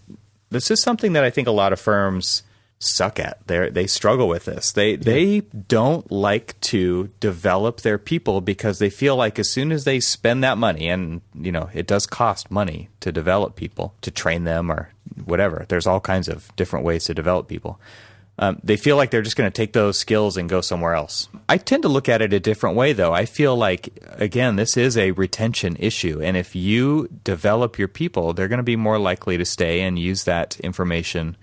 this is something that I think a lot of firms suck at. They struggle with this. They don't like to develop their people because they feel like as soon as they spend that money, and it does cost money to develop people, to train them or whatever. There's all kinds of different ways to develop people. They feel like they're just going to take those skills and go somewhere else. I tend to look at it a different way, though. I feel like, again, this is a retention issue. And if you develop your people, they're going to be more likely to stay and use that information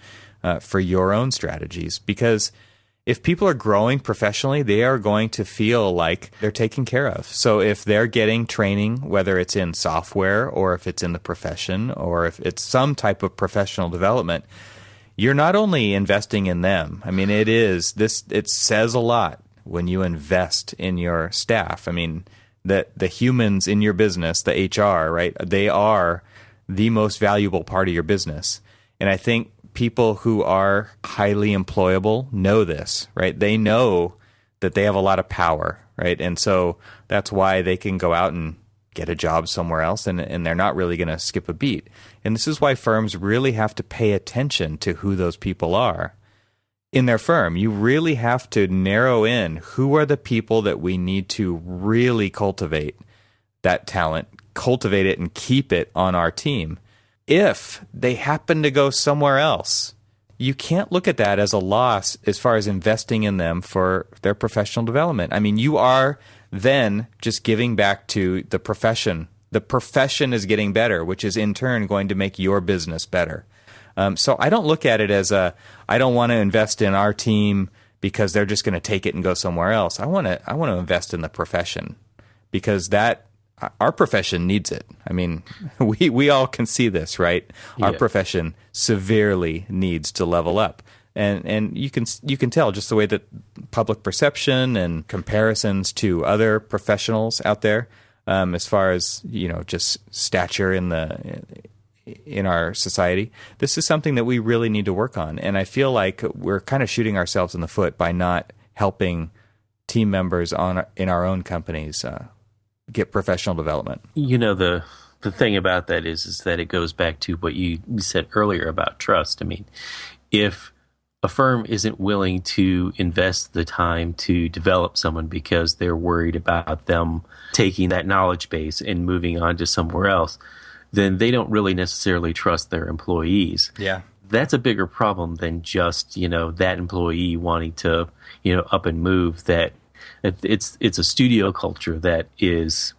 for your own strategies. Because if people are growing professionally, they are going to feel like they're taken care of. So if they're getting training, whether it's in software or if it's in the profession or if it's some type of professional development, you're not only investing in them. I mean, it says a lot when you invest in your staff. I mean, the humans in your business, the HR, right? They are the most valuable part of your business. And I think people who are highly employable know this, right? They know that they have a lot of power, right? And so that's why they can go out and get a job somewhere else, and they're not really going to skip a beat. And this is why firms really have to pay attention to who those people are in their firm. You really have to narrow in who are the people that we need to really cultivate that talent, cultivate it, and keep it on our team. If they happen to go somewhere else, you can't look at that as a loss as far as investing in them for their professional development. I mean, you are then just giving back to the profession. The profession is getting better, which is in turn going to make your business better. So I don't look at it as I don't want to invest in our team because they're just going to take it and go somewhere else. I want to invest in the profession because our profession needs it. I mean, we all can see this, right? Yeah. Our profession severely needs to level up. And you can tell just the way that public perception and comparisons to other professionals out there, as far as, just stature in our society, this is something that we really need to work on. And I feel like we're kind of shooting ourselves in the foot by not helping team members in our own companies get professional development. The thing about that is that it goes back to what you said earlier about trust. I mean, if a firm isn't willing to invest the time to develop someone because they're worried about them taking that knowledge base and moving on to somewhere else, then they don't really necessarily trust their employees. Yeah. That's a bigger problem than just, that employee wanting to, up and move. That it's a studio culture that is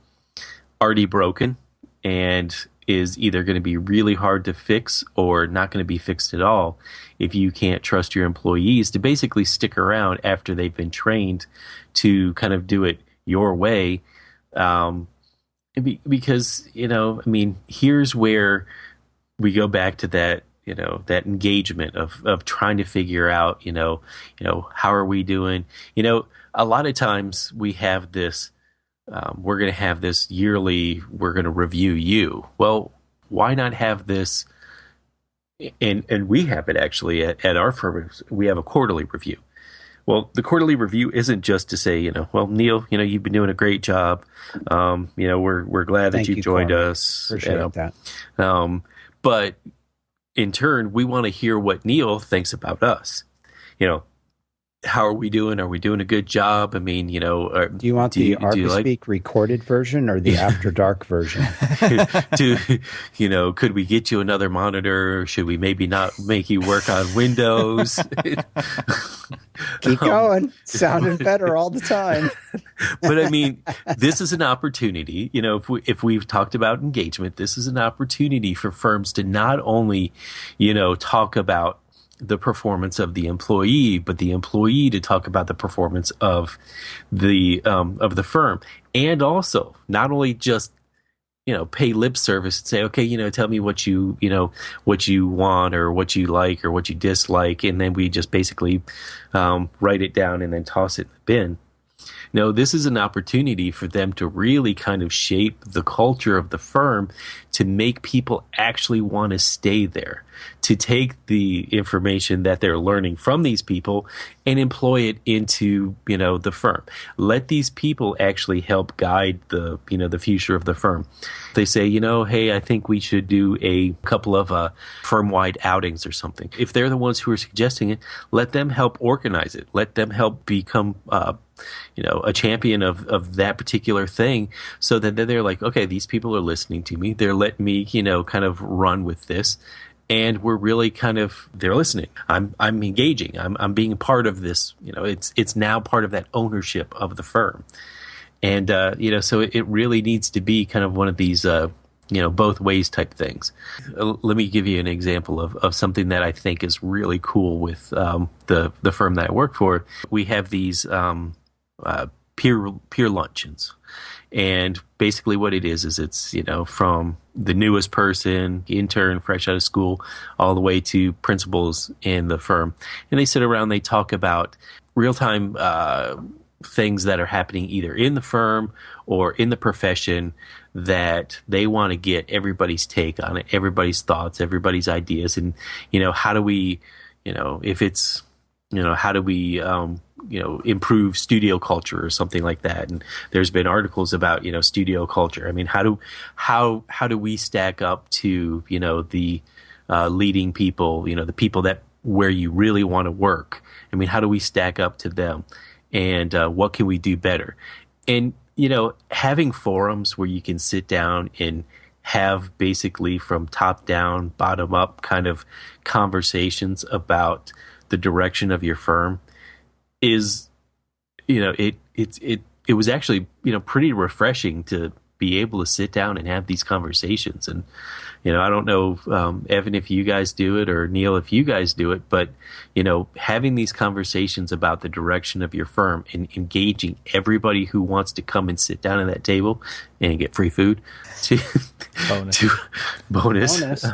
already broken and is either going to be really hard to fix or not going to be fixed at all if you can't trust your employees to basically stick around after they've been trained to kind of do it your way. Because, here's where we go back to that, that engagement of trying to figure out, how are we doing? A lot of times we have this, we're going to have this yearly, we're going to review you. Well, why not have this? And we have it actually at our firm. We have a quarterly review. Well, the quarterly review isn't just to say, well, Neil, you've been doing a great job. We're glad that you've joined us. Appreciate that. But in turn, we want to hear what Neil thinks about us. How are we doing? Are we doing a good job? I mean, do you want the ArcaSpeak recorded version or the After Dark version? Could we get you another monitor? Should we maybe not make you work on Windows? Keep going. Sounding better all the time. But I mean, this is an opportunity. If we've talked about engagement, this is an opportunity for firms to not only, talk about the performance of the employee, but the employee to talk about the performance of the firm, and also not only just pay lip service and say, okay, tell me what you want or what you like or what you dislike, and then we just basically write it down and then toss it in the bin. No, this is an opportunity for them to really kind of shape the culture of the firm to make people actually want to stay there, to take the information that they're learning from these people and employ it into, the firm. Let these people actually help guide the future of the firm. They say, hey, I think we should do a couple of firm-wide outings or something. If they're the ones who are suggesting it, let them help organize it. Let them help become a champion of that particular thing, so that then they're like, okay, these people are listening to me. They're letting me, kind of run with this. And we're really they're listening. I'm engaging. I'm being part of this. It's now part of that ownership of the firm. And, so it really needs to be kind of one of these, both ways type things. Let me give you an example of something that I think is really cool with the firm that I work for. We have these peer luncheons. And basically what it is it's, from the newest person, intern, fresh out of school, all the way to principals in the firm. And they sit around, they talk about real-time things that are happening either in the firm or in the profession that they want to get everybody's take on it, everybody's thoughts, everybody's ideas. And, how do we, if it's, how do we, improve studio culture or something like that? And there's been articles about, studio culture. I mean, how do we stack up to, the leading people, the people that where you really want to work? I mean, how do we stack up to them? And what can we do better? And, having forums where you can sit down and have basically from top down, bottom up kind of conversations about the direction of your firm is, it was actually, pretty refreshing to be able to sit down and have these conversations. And, I don't know, Evan, if you guys do it, or Neil, if you guys do it, but, having these conversations about the direction of your firm and engaging everybody who wants to come and sit down at that table and get free food to bonus.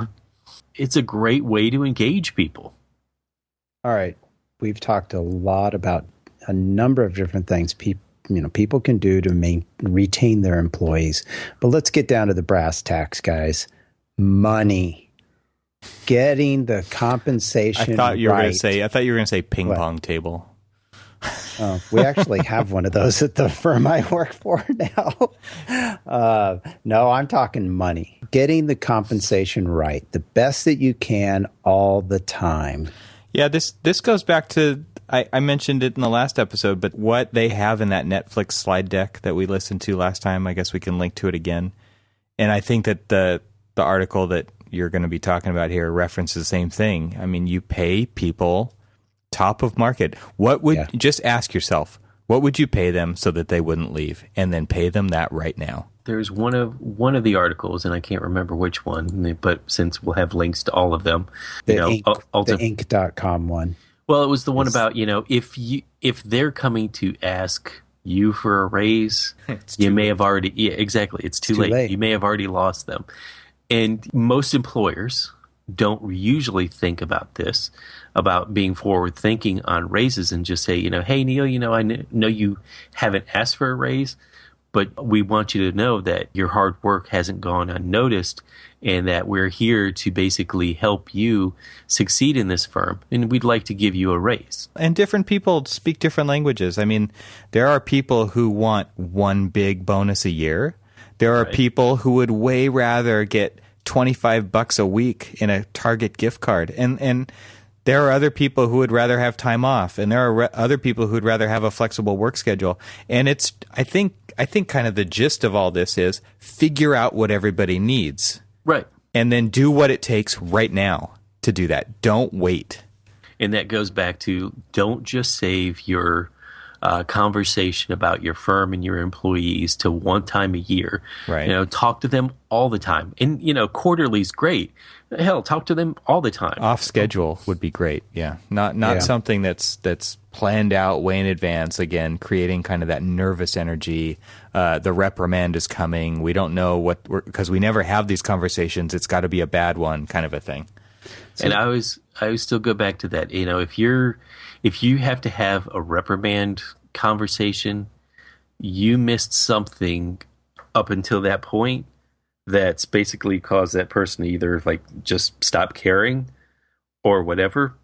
It's a great way to engage people. All right. We've talked a lot about a number of different things people can do to retain their employees. But let's get down to the brass tacks, guys. Money. Getting the compensation. I thought you were right. going to say ping pong table. Oh, we actually have one of those at the firm I work for now. No, I'm talking money. Getting the compensation right, the best that you can all the time. Yeah, this goes back to, I mentioned it in the last episode, but what they have in that Netflix slide deck that we listened to last time, I guess we can link to it again. And I think that the article that you're going to be talking about here references the same thing. I mean, you pay people top of market. Just ask yourself, what would you pay them so that they wouldn't leave? And then pay them that right now. There's one of the articles, and I can't remember which one, but since we'll have links to all of them, the Inc.com one. Well, it was the one about, if they're coming to ask you for a raise, you may have already, exactly, it's too late. You may have already lost them. And most employers don't usually think about this, about being forward thinking on raises, and just say, hey, Neil, I know you haven't asked for a raise, but we want you to know that your hard work hasn't gone unnoticed, and that we're here to basically help you succeed in this firm, and we'd like to give you a raise. And different people speak different languages. I mean, there are people who want one big bonus a year. There are people who would way rather get $25 a week in a Target gift card. And there are other people who would rather have time off. And there are other people who would rather have a flexible work schedule. And it's, I think kind of the gist of all this is figure out what everybody needs. Right. And then do what it takes right now to do that. Don't wait. And that goes back to, don't just save your conversation about your firm and your employees to one time a year. Right. Talk to them all the time. And, quarterly is great. Hell, talk to them all the time. Off schedule would be great. Yeah. Not something that's planned out way in advance. Again, creating kind of that nervous energy. The reprimand is coming. We don't know because we never have these conversations. It's got to be a bad one, kind of a thing. And I always still go back to that. If you have to have a reprimand conversation, you missed something up until that point that's basically caused that person to either just stop caring or whatever.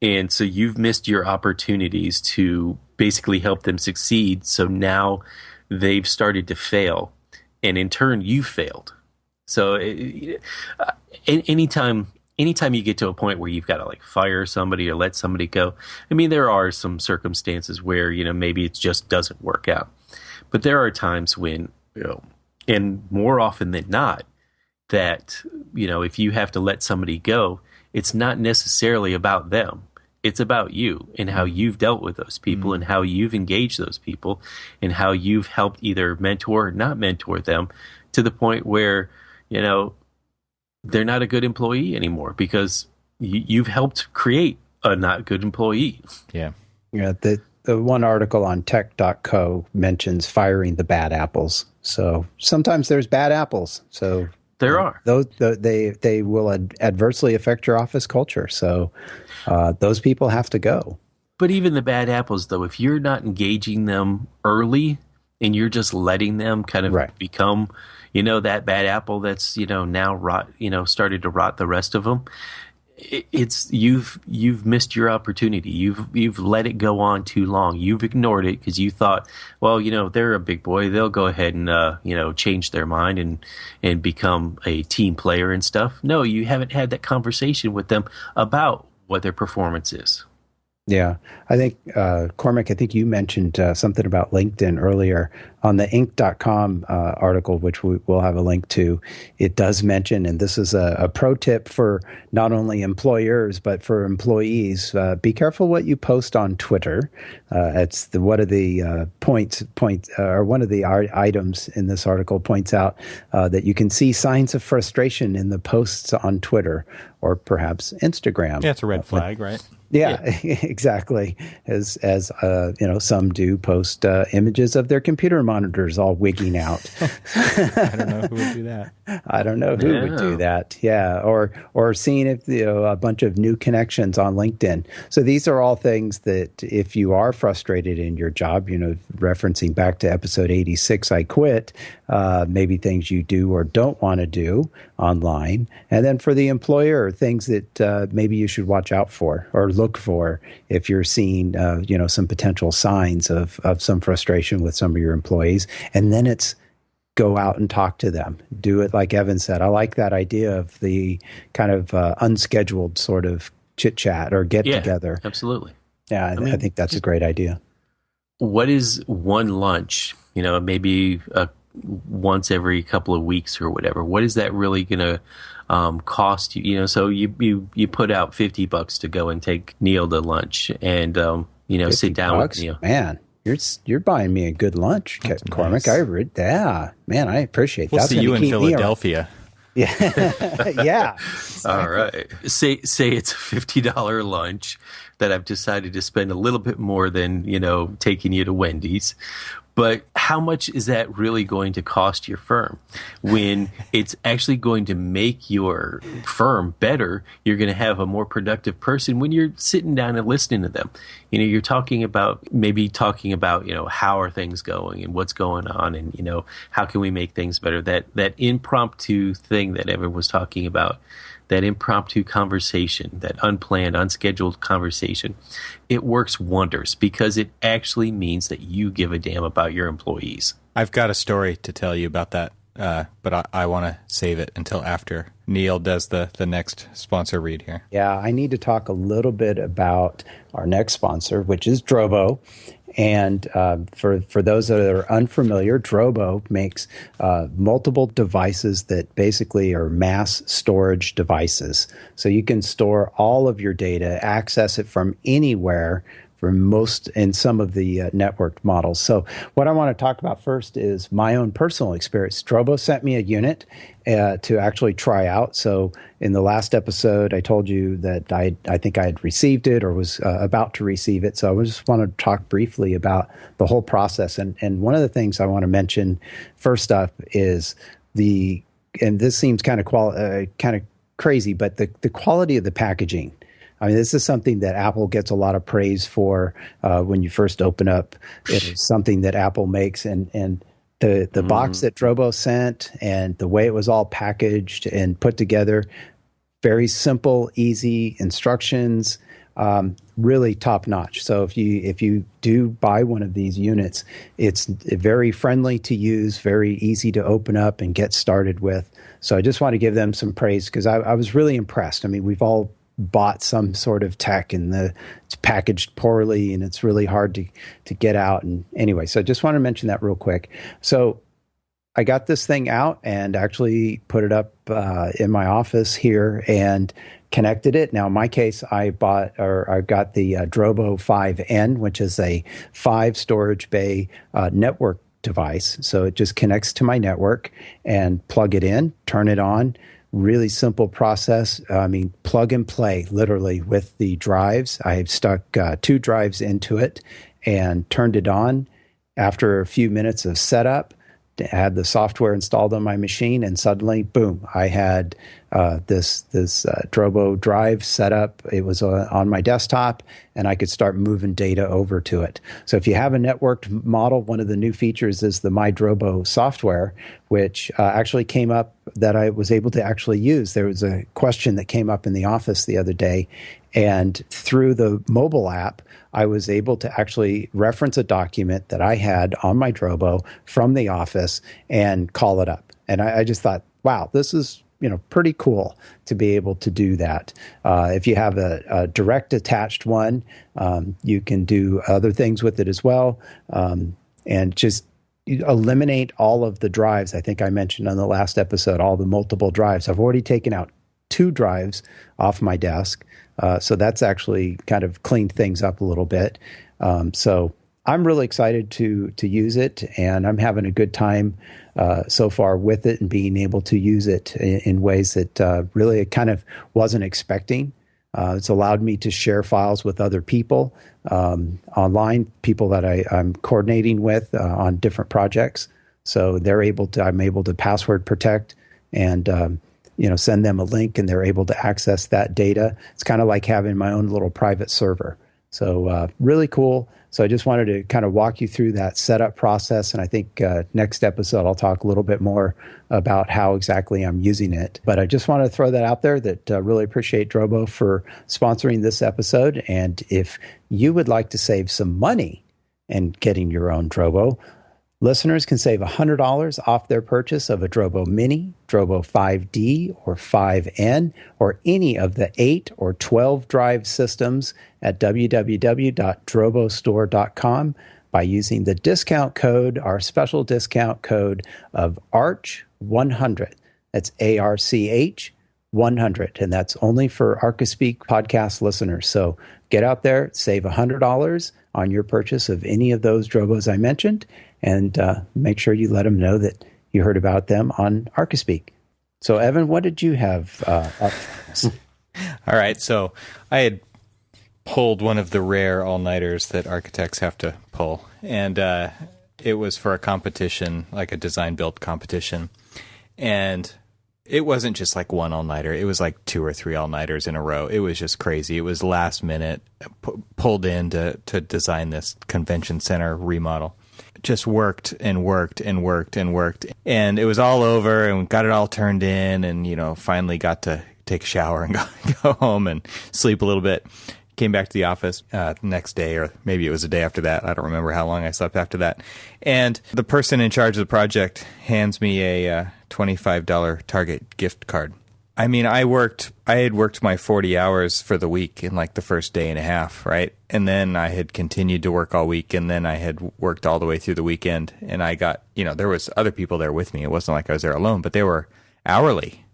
And so you've missed your opportunities to basically help them succeed. So now they've started to fail, and in turn you failed. So anytime you get to a point where you've got to fire somebody or let somebody go, I mean, there are some circumstances where, maybe it just doesn't work out. But there are times when, and more often than not, that, if you have to let somebody go, it's not necessarily about them. It's about you and how you've dealt with those people and how you've engaged those people and how you've helped either mentor or not mentor them to the point where, they're not a good employee anymore because you've helped create a not good employee. Yeah. Yeah. The one article on tech.co mentions firing the bad apples. So sometimes there's bad apples. So there are. They will adversely affect your office culture. So those people have to go. But even the bad apples, though, if you're not engaging them early and you're just letting them kind of become, that bad apple that's, now rot, started to rot the rest of them, it's you've missed your opportunity. You've let it go on too long. You've ignored it because you thought, well, they're a big boy. They'll go ahead and change their mind and become a team player and stuff. No, you haven't had that conversation with them about what their performance is. Yeah, I think, Cormac, I think you mentioned something about LinkedIn earlier on the Inc.com article, which we'll have a link to. It does mention, and this is a pro tip for not only employers, but for employees, be careful what you post on Twitter. It's one of the one of the items in this article points out that you can see signs of frustration in the posts on Twitter or perhaps Instagram. Yeah, it's a red flag, right? Yeah, exactly. As some do post images of their computer monitors all wigging out. I don't know who would do that. I don't know who would do that. Yeah, or seeing if a bunch of new connections on LinkedIn. So these are all things that if you are frustrated in your job, referencing back to episode 86, I quit. Maybe things you do or don't want to do online, and then for the employer, things that maybe you should watch out for or look for if you're seeing some potential signs of some frustration with some of your employees. And then it's go out and talk to them. Do it like Evan said. I like that idea of the kind of unscheduled sort of chit chat or get together. Absolutely. Yeah, I think that's a great idea. What is one lunch? Maybe once every couple of weeks or whatever. What is that really going to cost you? So you put out $50 to go and take Neil to lunch and sit down with Neil. Man, you're buying me a good lunch, Cormac. Nice. Man, I appreciate that. We'll see you in Philadelphia. Yeah. Yeah. All right. Say it's a $50 lunch that I've decided to spend a little bit more than, taking you to Wendy's. But how much is that really going to cost your firm? When it's actually going to make your firm better, you're going to have a more productive person when you're sitting down and listening to them. You're talking about, how are things going and what's going on and, how can we make things better? That impromptu thing that Evan was talking about, that impromptu conversation, that unplanned, unscheduled conversation, it works wonders because it actually means that you give a damn about your employees. I've got a story to tell you about that, but I want to save it until after Neil does the next sponsor read here. Yeah, I need to talk a little bit about our next sponsor, which is Drobo. And for those that are unfamiliar, Drobo makes multiple devices that basically are mass storage devices. So you can store all of your data, access it from anywhere for most in some of the networked models. So what I want to talk about first is my own personal experience. Drobo sent me a unit to actually try out. So in the last episode, I told you that I think I had received it or was about to receive it. So I just want to talk briefly about the whole process. And one of the things I want to mention first up is and this seems kind of crazy, but the quality of the packaging. I mean, this is something that Apple gets a lot of praise for when you first open up. It's something that Apple makes, and the box that Drobo sent and the way it was all packaged and put together, very simple, easy instructions, really top notch. So if you do buy one of these units, it's very friendly to use, very easy to open up and get started with. So I just want to give them some praise because I was really impressed. I mean, we've all bought some sort of tech and it's packaged poorly and it's really hard to get out. And anyway, so I just want to mention that real quick. So I got this thing out and actually put it up in my office here and connected it. Now, in my case, I got the Drobo 5N, which is a 5 storage bay network device. So it just connects to my network and plug it in, turn it on. Really simple process. I mean, plug and play, literally, with the drives. I stuck 2 drives into it and turned it on. After a few minutes of setup, had the software installed on my machine, and suddenly, boom, I had this Drobo drive set up. It was on my desktop, and I could start moving data over to it. So if you have a networked model, one of the new features is the MyDrobo software, which actually came up that I was able to actually use. There was a question that came up in the office the other day, and through the mobile app, I was able to actually reference a document that I had on my Drobo from the office and call it up. And I just thought, wow, this is pretty cool to be able to do that. If you have a direct attached one, you can do other things with it as well, and just eliminate all of the drives. I think I mentioned on the last episode, all the multiple drives. I've already taken out 2 drives off my desk. So that's actually kind of cleaned things up a little bit. So I'm really excited to use it, and I'm having a good time so far with it and being able to use it in ways that really I kind of wasn't expecting. It's allowed me to share files with other people online, people that I'm coordinating with on different projects. So I'm able to password protect and send them a link, and they're able to access that data. It's kind of like having my own little private server. So really cool. So I just wanted to kind of walk you through that setup process. And I think next episode, I'll talk a little bit more about how exactly I'm using it. But I just want to throw that out there that really appreciate Drobo for sponsoring this episode. And if you would like to save some money and getting your own Drobo, listeners can save $100 off their purchase of a Drobo Mini, Drobo 5D, or 5N, or any of the 8 or 12 drive systems at www.drobostore.com by using the discount code, our special discount code of ARCH100. That's ARCH 100, and that's only for ArcaSpeak podcast listeners. So get out there, save $100 on your purchase of any of those Drobos I mentioned, and make sure you let them know that you heard about them on ArcaSpeak. So, Evan, what did you have up for us? All right, so I had pulled one of the rare all-nighters that architects have to pull, and it was for a competition, like a design-build competition, and it wasn't just like one all-nighter. It was like 2 or 3 all-nighters in a row. It was just crazy. It was last minute, pulled in to design this convention center remodel. Just worked and worked and worked and worked. And it was all over and got it all turned in and, finally got to take a shower and go home and sleep a little bit. Came back to the office next day, or maybe it was a day after that. I don't remember how long I slept after that. And the person in charge of the project hands me a $25 Target gift card. I mean, I had worked my 40 hours for the week in like the first day and a half, right? And then I had continued to work all week, and then I had worked all the way through the weekend. And I got, there was other people there with me. It wasn't like I was there alone, but they were hourly,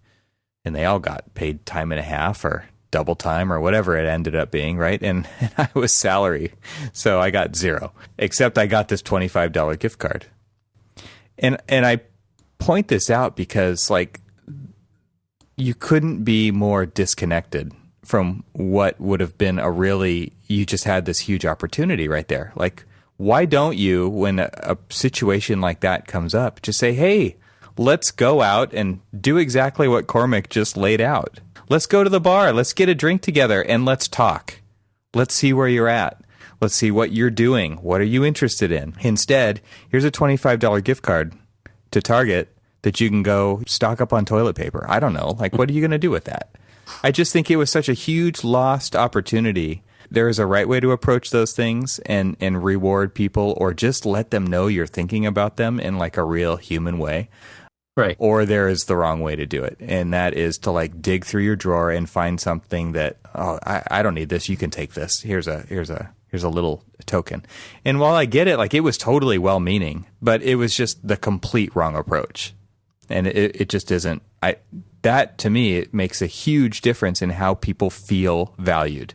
and they all got paid time and a half or double time or whatever it ended up being, right? And I was salary, so I got 0, except I got this $25 gift card. And I point this out because, like, you couldn't be more disconnected from what would have been you just had this huge opportunity right there. Like, why don't you, when a situation like that comes up, just say, hey, let's go out and do exactly what Cormac just laid out. Let's go to the bar. Let's get a drink together and let's talk. Let's see where you're at. Let's see what you're doing. What are you interested in? Instead, here's a $25 gift card to Target that you can go stock up on toilet paper. I don't know. Like, what are you going to do with that? I just think it was such a huge lost opportunity. There is a right way to approach those things and reward people, or just let them know you're thinking about them in like a real human way. Right. Or there is the wrong way to do it. And that is to like dig through your drawer and find something that, I don't need this. You can take this. Here's a little token. And while I get it, like, it was totally well-meaning, but it was just the complete wrong approach. And it just isn't. That to me, it makes a huge difference in how people feel valued.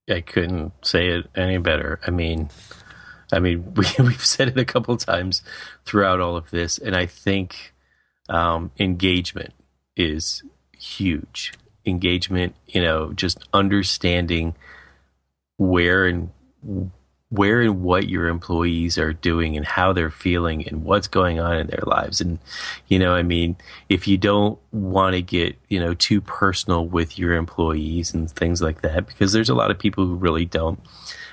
I couldn't say it any better. I mean, we've said it a couple times throughout all of this, and I think engagement is huge. Engagement, just understanding where and where and what your employees are doing and how they're feeling and what's going on in their lives. And, I mean, if you don't want to get, too personal with your employees and things like that, because there's a lot of people who really don't.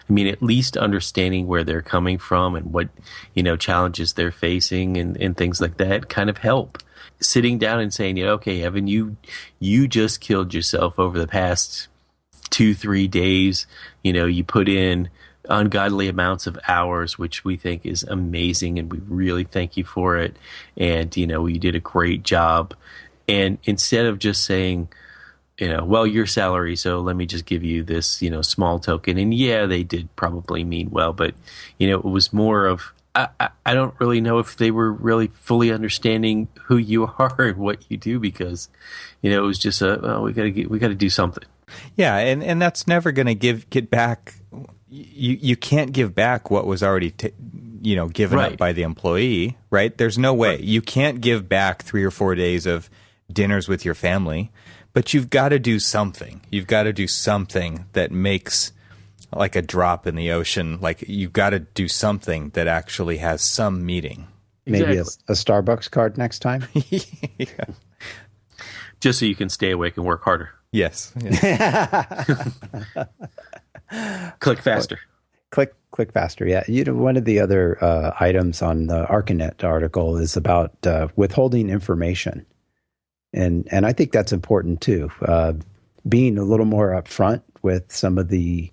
I mean, at least understanding where they're coming from and what, challenges they're facing and things like that kind of help. Sitting down and saying, okay, Evan, you just killed yourself over the past 2-3 days. You put in ungodly amounts of hours, which we think is amazing, and we really thank you for it. And, you did a great job. And instead of just saying, well, your salary, so let me just give you this, small token. And yeah, they did probably mean well, but, it was more of, I don't really know if they were really fully understanding who you are and what you do, because, it was just we got to do something. Yeah, and that's never going to get back. You can't give back what was already given Right. up by the employee, right? There's no way. Right. You can't give back 3 or 4 days of dinners with your family, but you've got to do something. You've got to do something that makes like a drop in the ocean. Like, you've got to do something that actually has some meaning. Maybe a Exactly. Starbucks card next time. Yeah. Just so you can stay awake and work harder. Yes. Click faster. Click faster. Yeah. One of the other items on the ArcaNet article is about withholding information. And I think that's important too. Being a little more upfront with some of the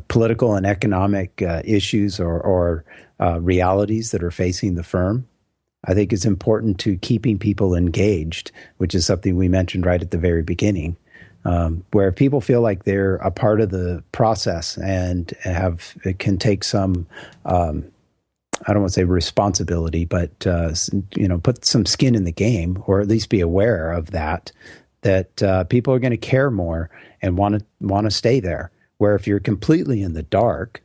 political and economic issues or realities that are facing the firm, I think is important to keeping people engaged, which is something we mentioned right at the very beginning, where people feel like they're a part of the process and can take some, I don't want to say responsibility, but put some skin in the game, or at least be aware of that people are going to care more and want to stay there. Where if you're completely in the dark,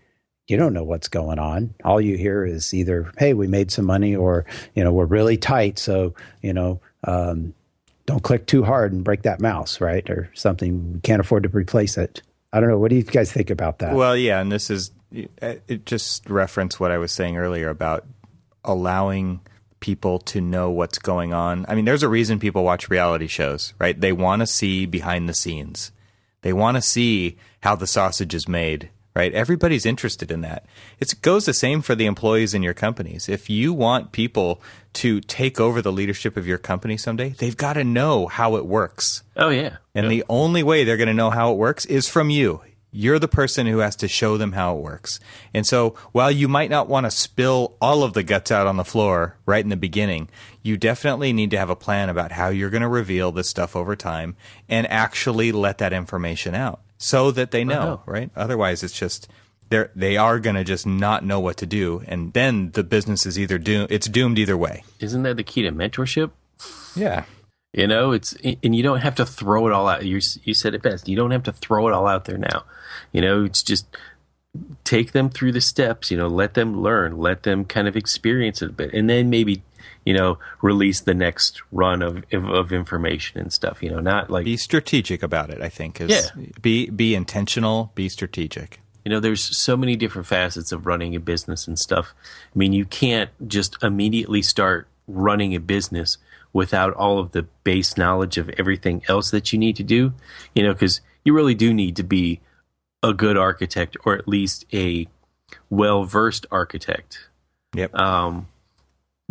you don't know what's going on. All you hear is either, hey, we made some money, or, we're really tight. So, don't click too hard and break that mouse, right? Or something. We can't afford to replace it. I don't know. What do you guys think about that? Well, yeah, and it just referenced what I was saying earlier about allowing people to know what's going on. I mean, there's a reason people watch reality shows, right? They want to see behind the scenes. They want to see how the sausage is made, right? Everybody's interested in that. It goes the same for the employees in your companies. If you want people to take over the leadership of your company someday, they've got to know how it works. Oh, yeah. And the only way they're going to know how it works is from you. You're the person who has to show them how it works. And so while you might not want to spill all of the guts out on the floor right in the beginning, you definitely need to have a plan about how you're going to reveal this stuff over time and actually let that information out so that they know, right? Otherwise, it's just they are going to just not know what to do. And then the business is it's doomed either way. Isn't that the key to mentorship? Yeah. And you don't have to throw it all out. You said it best. You don't have to throw it all out there now. It's just take them through the steps, let them learn, let them kind of experience it a bit. And then maybe, release the next run of information and stuff, not like. Be strategic about it, I think. Be intentional, be strategic. There's so many different facets of running a business and stuff. I mean, you can't just immediately start running a business without all of the base knowledge of everything else that you need to do, because you really do need to be a good architect, or at least a well-versed architect. Yep.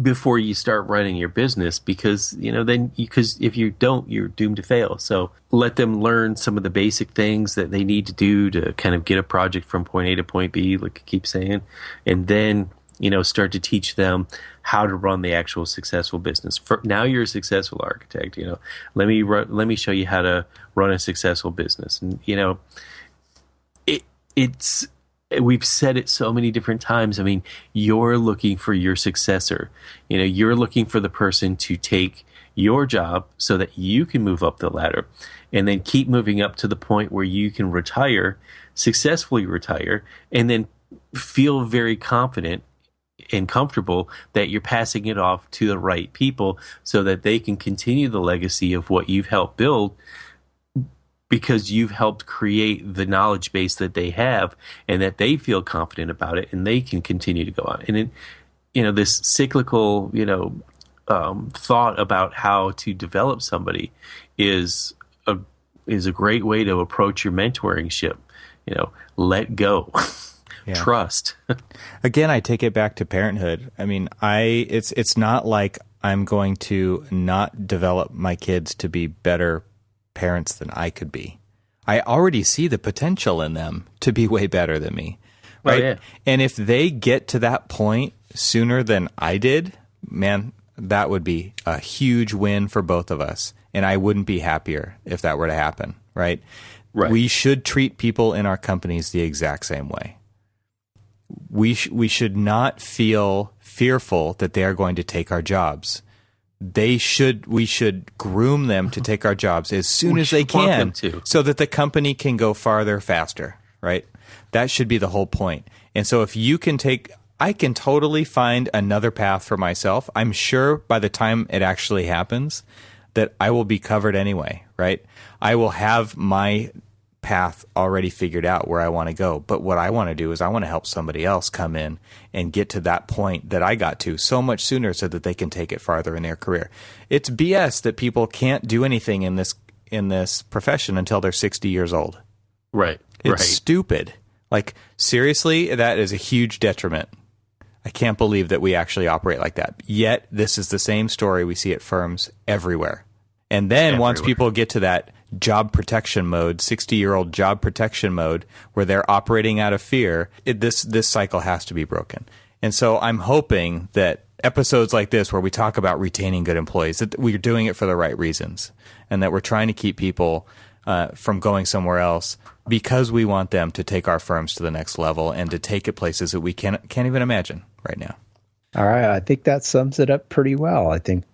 Before you start running your business, because if you don't, you're doomed to fail. So let them learn some of the basic things that they need to do to kind of get a project from point A to point B, like I keep saying, and then start to teach them how to run the actual successful business. Now you're a successful architect. Let me show you how to run a successful business. And it's we've said it so many different times. I mean, you're looking for your successor. You're looking for the person to take your job so that you can move up the ladder and then keep moving up to the point where you can successfully retire, and then feel very confident and comfortable that you're passing it off to the right people so that they can continue the legacy of what you've helped build. because you've helped create the knowledge base that they have and that they feel confident about it and they can continue to go on. And this cyclical, thought about how to develop somebody is a great way to approach your mentoring ship. Let go. Yeah. Trust. Again, I take it back to parenthood. I mean, it's not like I'm going to not develop my kids to be better parents than I could be. I already see the potential in them to be way better than me. Right? Oh, yeah. And if they get to that point sooner than I did, man, that would be a huge win for both of us. And I wouldn't be happier if that were to happen, right? Right. We should treat people in our companies the exact same way. We should not feel fearful that they are going to take our jobs. We should groom them to take our jobs as soon as they can, so that the company can go farther faster, right? That should be the whole point. And so if you can I can totally find another path for myself. I'm sure by the time it actually happens that I will be covered anyway, right? I will have my path already figured out where I want to go. But what I want to do is I want to help somebody else come in and get to that point that I got to so much sooner so that they can take it farther in their career. It's BS that people can't do anything in this profession until they're 60 years old. Right. It's stupid. Like, seriously, that is a huge detriment. I can't believe that we actually operate like that. Yet, this is the same story we see at firms everywhere. And then once people get to that job protection mode, 60-year-old job protection mode, where they're operating out of fear, this cycle has to be broken. And so I'm hoping that episodes like this, where we talk about retaining good employees, that we're doing it for the right reasons, and that we're trying to keep people from going somewhere else because we want them to take our firms to the next level and to take it places that we can't even imagine right now. All right. I think that sums it up pretty well. I think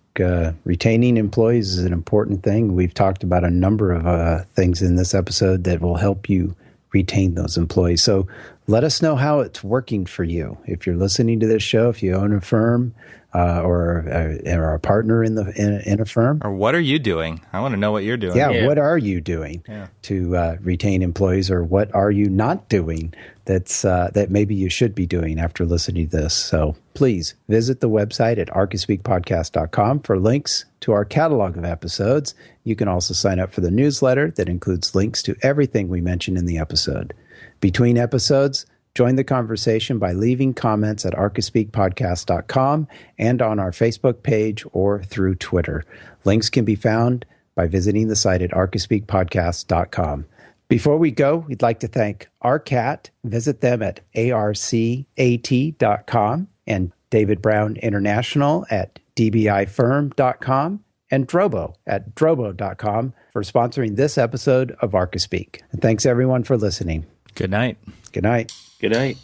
retaining employees is an important thing. We've talked about a number of things in this episode that will help you retain those employees. So let us know how it's working for you. If you're listening to this show, if you own a firm or are a partner in a firm. Or what are you doing? I want to know what you're doing. Yeah. What are you doing to retain employees, or what are you not doing that maybe you should be doing after listening to this? So please visit the website at archispeakpodcast.com for links to our catalog of episodes. You can also sign up for the newsletter that includes links to everything we mentioned in the episode. Between episodes, join the conversation by leaving comments at archispeakpodcast.com and on our Facebook page or through Twitter. Links can be found by visiting the site at archispeakpodcast.com. Before we go, we'd like to thank ARCAT. Visit them at arcat.com, and David Brown International at dbifirm.com, and Drobo at drobo.com for sponsoring this episode of ArcaSpeak. And thanks, everyone, for listening. Good night. Good night. Good night.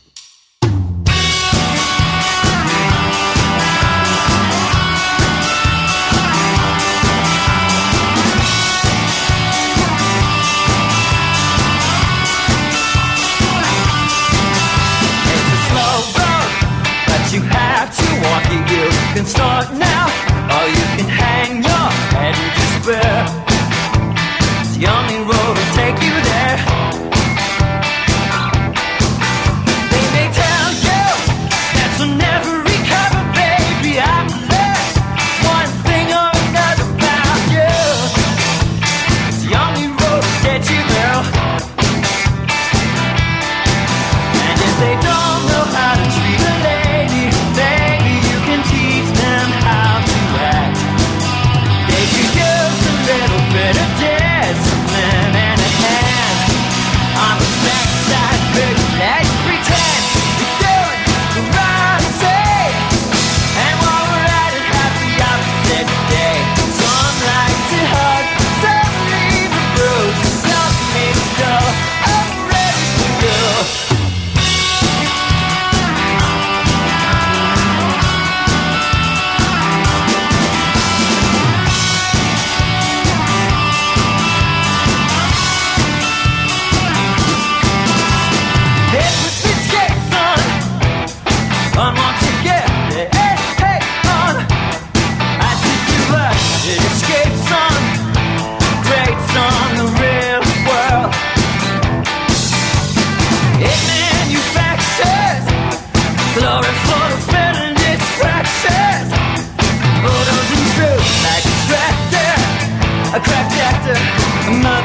You have to walk it, you can start now, or you can hang your head in despair. The only road will take you there. They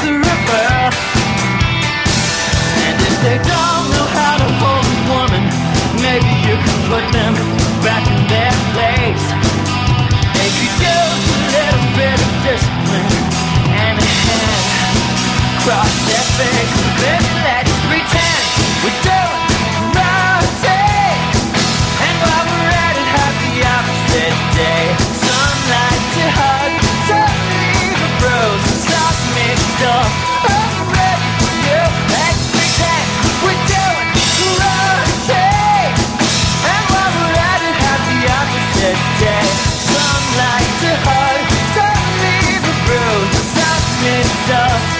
the river. And if they don't know how to hold a woman, maybe you can put them back in their place. They could use a little bit of discipline and a hand across their face. Baby, let's pretend we're doing rotate. And while we're at it, have the opposite day. Some like to hug, some leave a bruise, and stop mixed up. I'm ready for you. Let's pretend we're doing rotate. And while we're at it, have the opposite day. Some like to hug, some leave a bruise, and stop mixed up.